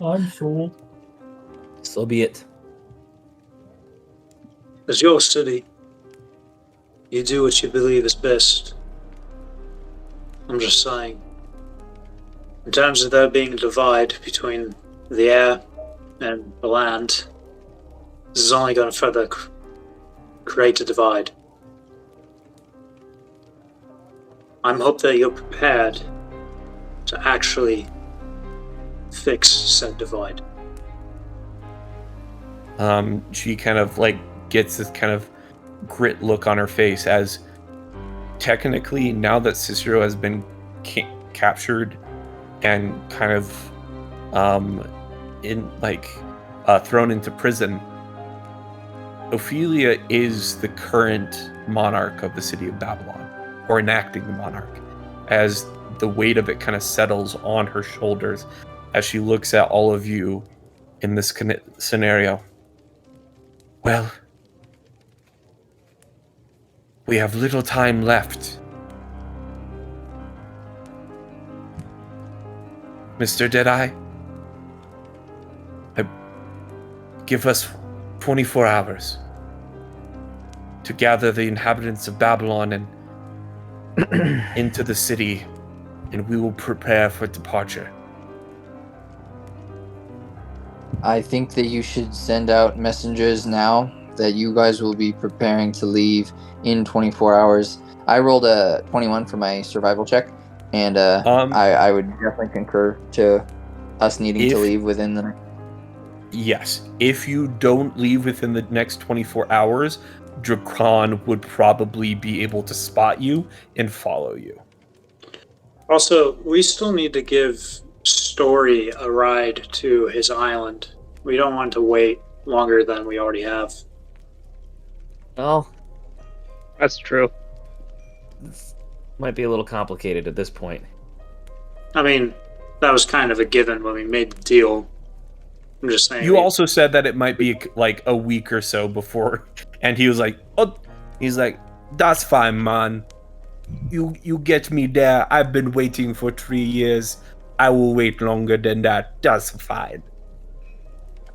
I'm sold. So be it. It's your city. You do what you believe is best. I'm just saying. In terms of there being a divide between the air and the land, this is only going to further create a divide. I'm hope that you're prepared to actually fix said divide. She kind of like gets this kind of grit look on her face as technically now that Cicero has been captured and kind of thrown into prison, Ophelia is the current monarch of the city of Babylon, or enacting the monarch, as the weight of it kind of settles on her shoulders as she looks at all of you in this scenario. Well, we have little time left. Mr. Deadeye, give us 24 hours to gather the inhabitants of Babylon and into the city, and we will prepare for departure. I think that you should send out messengers now that you guys will be preparing to leave in 24 hours. I rolled a 21 for my survival check, and I would definitely concur to us needing to leave within the... Yes. If you don't leave within the next 24 hours, Drakon would probably be able to spot you and follow you. Also, we still need to give Story a ride to his island. We don't want to wait longer than we already have. Well, That's true. might be a little complicated at this point. I mean, that was kind of a given when we made the deal. I'm just saying. You also said that it might be like a week or so before, and he was like, "Oh," he's like, "That's fine, man. You get me there. I've been waiting for 3 years. I will wait longer than that. That's fine."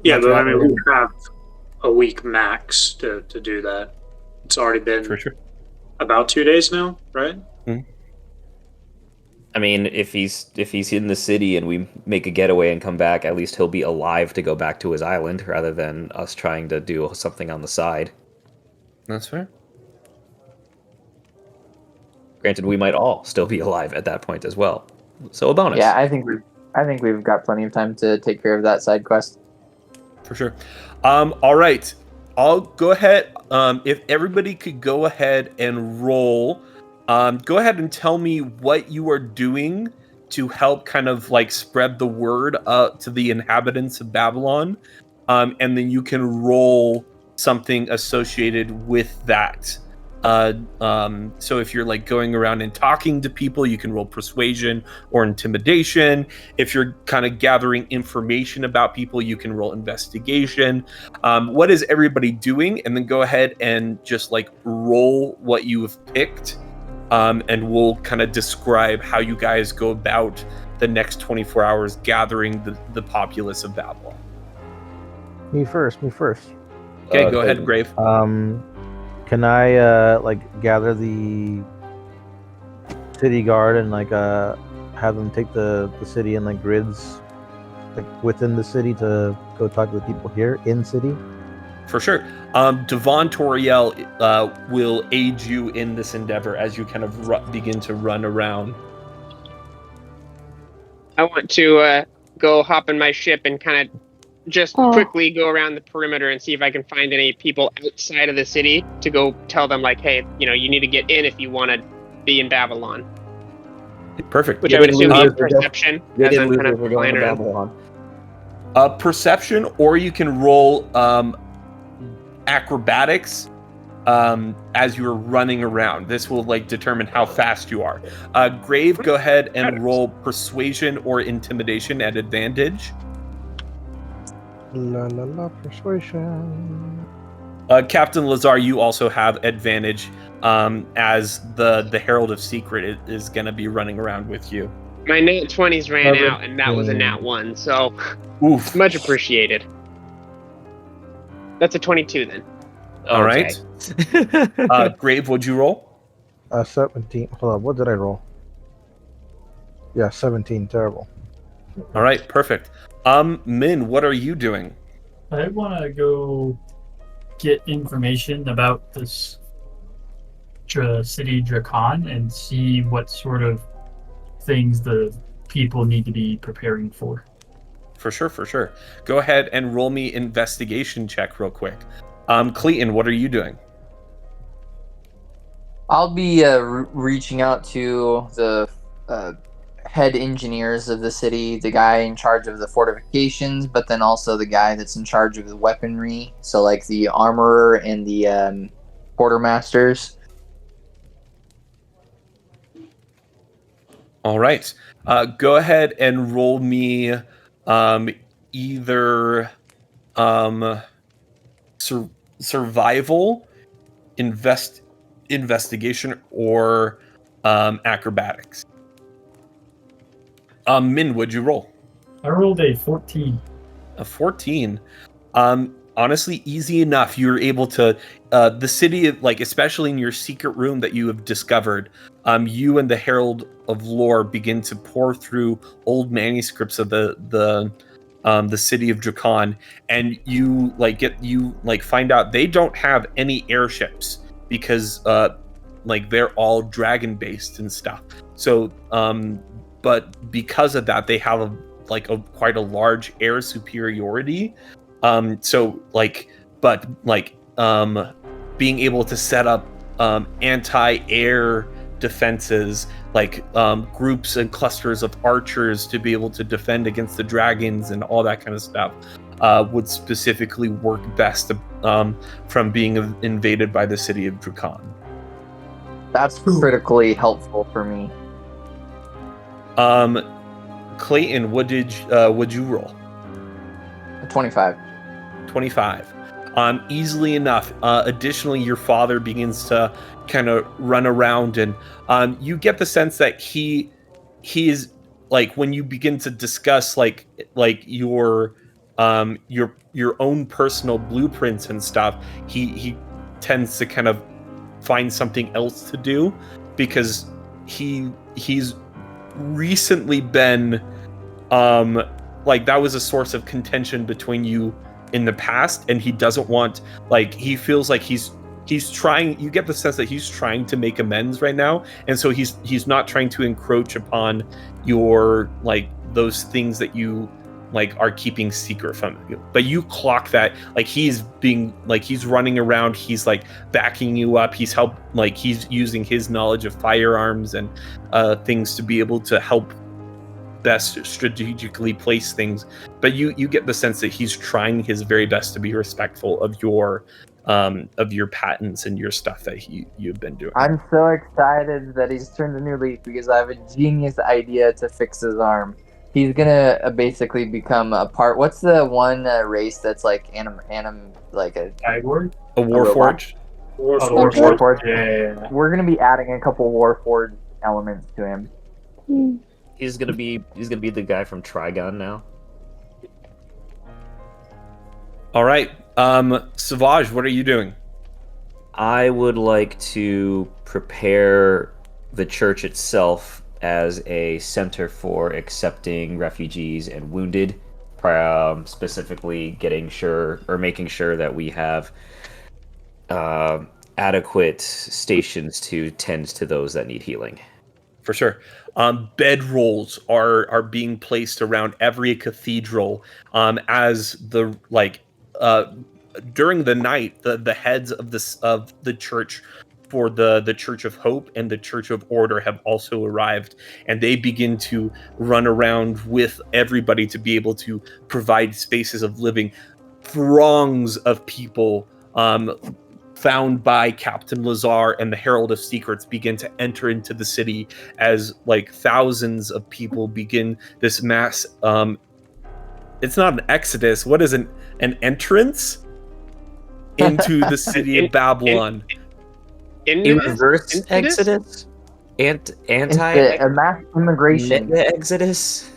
Yeah, but I mean, we have a week max to do that. It's already been For sure. about 2 days now, right? I mean, if he's in the city and we make a getaway and come back, at least he'll be alive to go back to his island rather than us trying to do something on the side. That's fair. Granted, we might all still be alive at that point as well. So a bonus. Yeah, I think we've got plenty of time to take care of that side quest. For sure. All right. I'll go ahead. If everybody could go ahead and roll. Go ahead and tell me what you are doing to help kind of like spread the word to the inhabitants of Babylon, and then you can roll something associated with that. So if you're like going around and talking to people, you can roll persuasion or intimidation. If you're kind of gathering information about people, you can roll investigation. What is everybody doing? And then go ahead and just like roll what you have picked, and we'll kind of describe how you guys go about the next 24 hours gathering the populace of Babylon. Me first. Okay, go ahead, Grave. Can I like gather the city guard and like have them take the city in like grids, like within the city to go talk to the people here in city? For sure. Devon Toriel will aid you in this endeavor as you kind of begin to run around. I want to go hop in my ship and kind of just quickly go around the perimeter and see if I can find any people outside of the city to go tell them, like, hey, you need to get in if you want to be in Babylon. Perfect. Which I would assume is perception, as I'm kind of flying around. Babylon. Perception, or you can roll acrobatics as you're running around. This will like determine how fast you are. Grave, go ahead and roll persuasion or intimidation at advantage. Persuasion. Captain Lazar, you also have advantage as the Herald of Secret is going to be running around with you. My nat 20s ran out, and that was a nat 1, so oof. Much appreciated. That's a 22 then. All right. Grave, what'd you roll? 17. Hold on, what did I roll? Yeah, 17. Terrible. All right, perfect. Min, what are you doing? I want to go get information about this city Dracan and see what sort of things the people need to be preparing for. For sure. Go ahead and roll me investigation check real quick. Clayton, what are you doing? I'll be reaching out to the head engineers of the city, the guy in charge of the fortifications, but then also the guy that's in charge of the weaponry. So like the armorer and the quartermasters. All right. Go ahead and roll me either survival, investigation, or acrobatics. Min, what'd you roll? I rolled a 14. A 14. Honestly, easy enough. You're able to the city, like especially in your secret room that you have discovered, you and the Herald of Lore begin to pour through old manuscripts of the city of Dracan, and you find out they don't have any airships because they're all dragon based and stuff. So but because of that, they have quite a large air superiority. Being able to set up anti-air defenses, groups and clusters of archers to be able to defend against the dragons and all that kind of stuff, would specifically work best from being invaded by the city of Dracan. That's critically helpful for me. Clayton, would you roll? 25. 25. Easily enough. Additionally, your father begins to kind of run around, and you get the sense that he is when you begin to discuss your own personal blueprints and stuff, he tends to kind of find something else to do, because he's recently been that was a source of contention between you in the past, and he doesn't want, he feels like he's trying, you get the sense that he's trying to make amends right now, and so he's not trying to encroach upon your those things that you are keeping secret from you. But you clock that he's running around, he's backing you up, he's he's using his knowledge of firearms and things to be able to help best strategically place things, but you get the sense that he's trying his very best to be respectful of your patents and your stuff that you've been doing. I'm so excited that he's turned a new leaf because I have a genius idea to fix his arm. He's gonna basically become a part. What's the one race that's like like a Cyborg? A Warforged? Warforged? Yeah. We're gonna be adding a couple Warforged elements to him. He's gonna be the guy from Trigon now. All right, Savage, what are you doing? I would like to prepare the church itself as a center for accepting refugees and wounded, specifically making sure that we have adequate stations to tend to those that need healing. For sure. Bedrolls are being placed around every cathedral as during the night, the heads of the church for the Church of Hope and the Church of Order have also arrived, and they begin to run around with everybody to be able to provide spaces of living. Throngs of people found by Captain Lazar and the Herald of Secrets begin to enter into the city as thousands of people begin this mass. It's not an exodus. What is an entrance into the city of Babylon? In reverse exodus? A mass immigration. Exodus?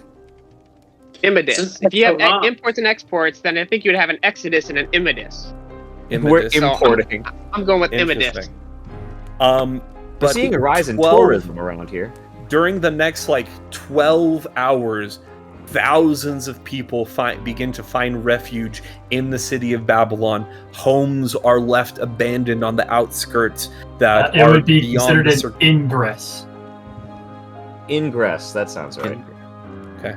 Immodus. If you have imports and exports, then I think you would have an exodus and an immodus. Immodus. So importing. I'm going with immodus. We're seeing a rise in tourism around here. During the next 12 hours, thousands of people begin to find refuge in the city of Babylon. Homes are left abandoned on the outskirts that it are would be beyond considered an ingress. Ingress, that sounds right. Okay.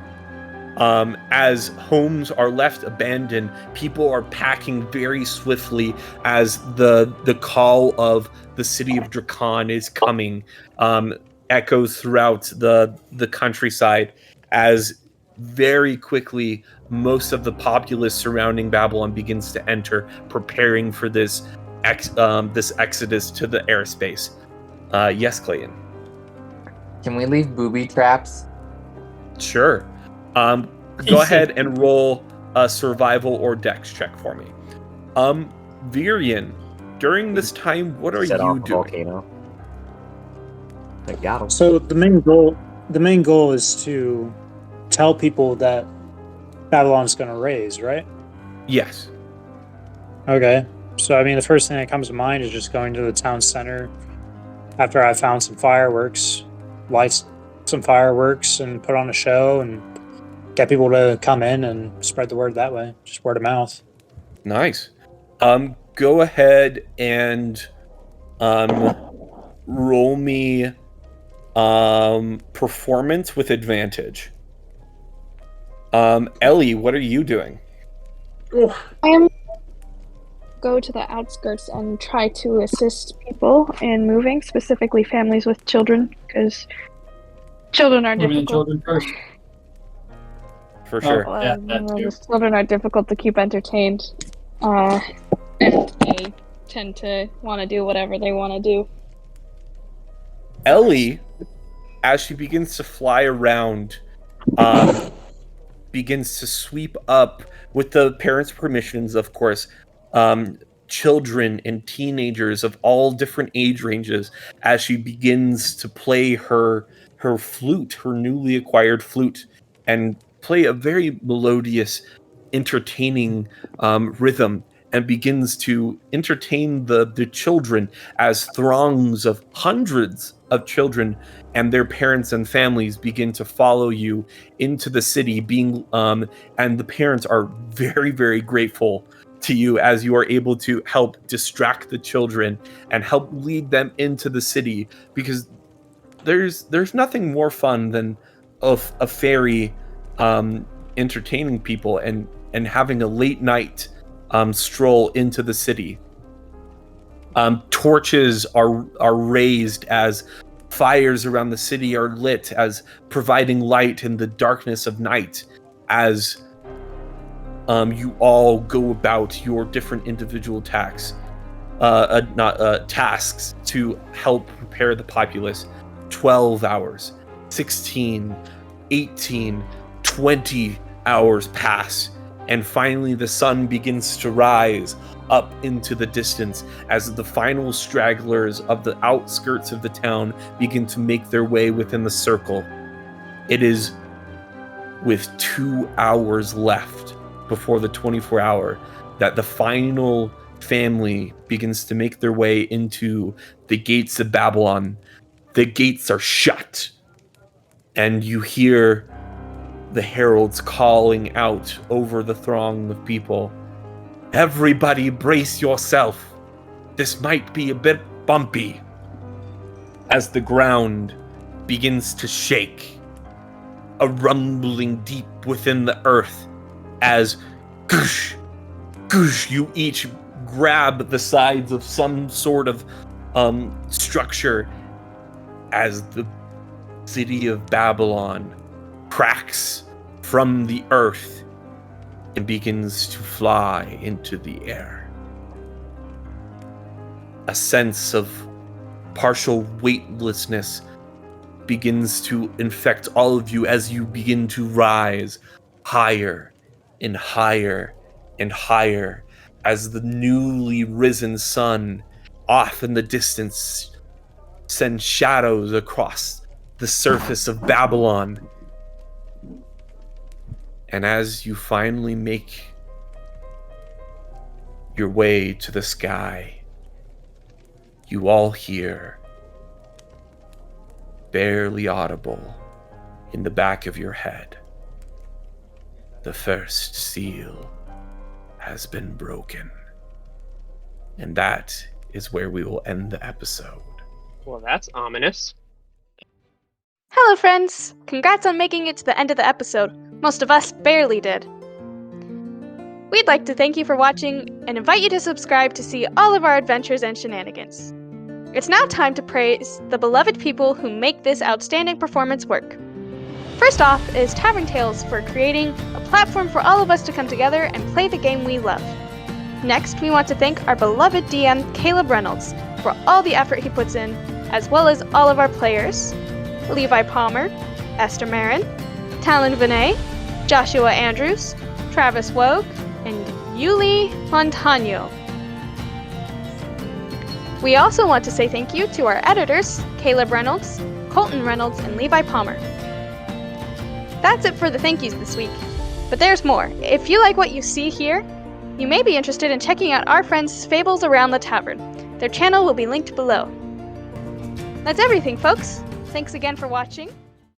As homes are left abandoned, people are packing very swiftly as the call of the city of Drakon is coming, echoes throughout the countryside, as very quickly most of the populace surrounding Babylon begins to enter, preparing for this exodus to the airspace. Yes, Clayton. Can we leave booby traps? Sure. Go ahead and roll a survival or dex check for me. Virian, during this time, what are you doing? Volcano. I got him. So the main goal is to tell people that Babylon's going to raise, right? Yes. Okay. So I mean, the first thing that comes to mind is just going to the town center after I found some fireworks, light some fireworks, and put on a show and get people to come in and spread the word that way. Just word of mouth. Nice. Go ahead and roll me performance with advantage. Ellie, what are you doing? I am go to the outskirts and try to assist people in moving, specifically families with children, because children are Women and difficult. children first. For sure. Yeah, that too. Children are difficult to keep entertained, and they tend to want to do whatever they want to do. Ellie, as she begins to fly around, begins to sweep up, with the parents' permissions, of course, children and teenagers of all different age ranges, as she begins to play her flute, her newly acquired flute, and play a very melodious, entertaining rhythm, and begins to entertain the children, as throngs of hundreds of children and their parents and families begin to follow you into the city, and the parents are very, very grateful to you as you are able to help distract the children and help lead them into the city, because there's nothing more fun than a fairy entertaining people and having a late night stroll into the city. Torches are raised as fires around the city are lit as providing light in the darkness of night as you all go about your different individual tasks to help prepare the populace. 12 hours, 16, 18, 20 hours pass, and finally the sun begins to rise up into the distance as the final stragglers of the outskirts of the town begin to make their way within the circle. It is with 2 hours left before the 24-hour that the final family begins to make their way into the gates of Babylon. The gates are shut, and you hear the heralds calling out over the throng of people. Everybody brace yourself. This might be a bit bumpy. As the ground begins to shake, a rumbling deep within the earth as goosh, goosh, you each grab the sides of some sort of structure as the city of Babylon cracks from the earth and begins to fly into the air. A sense of partial weightlessness begins to infect all of you as you begin to rise higher and higher and higher as the newly risen sun off in the distance sends shadows across the surface of Babylon. And as you finally make your way to the sky, you all hear, barely audible in the back of your head, the first seal has been broken. And that is where we will end the episode. Well, that's ominous. Hello, friends! Congrats on making it to the end of the episode. Most of us barely did. We'd like to thank you for watching and invite you to subscribe to see all of our adventures and shenanigans. It's now time to praise the beloved people who make this outstanding performance work. First off is Tavern Tales for creating a platform for all of us to come together and play the game we love. Next, we want to thank our beloved DM, Caleb Reynolds, for all the effort he puts in, as well as all of our players, Levi Palmer, Esther Marin, Talon Vinay, Joshua Andrews, Travis Wogue, and Yuli Montano. We also want to say thank you to our editors, Caleb Reynolds, Colton Reynolds, and Levi Palmer. That's it for the thank yous this week, but there's more. If you like what you see here, you may be interested in checking out our friends' Fables Around the Tavern. Their channel will be linked below. That's everything, folks. Thanks again for watching.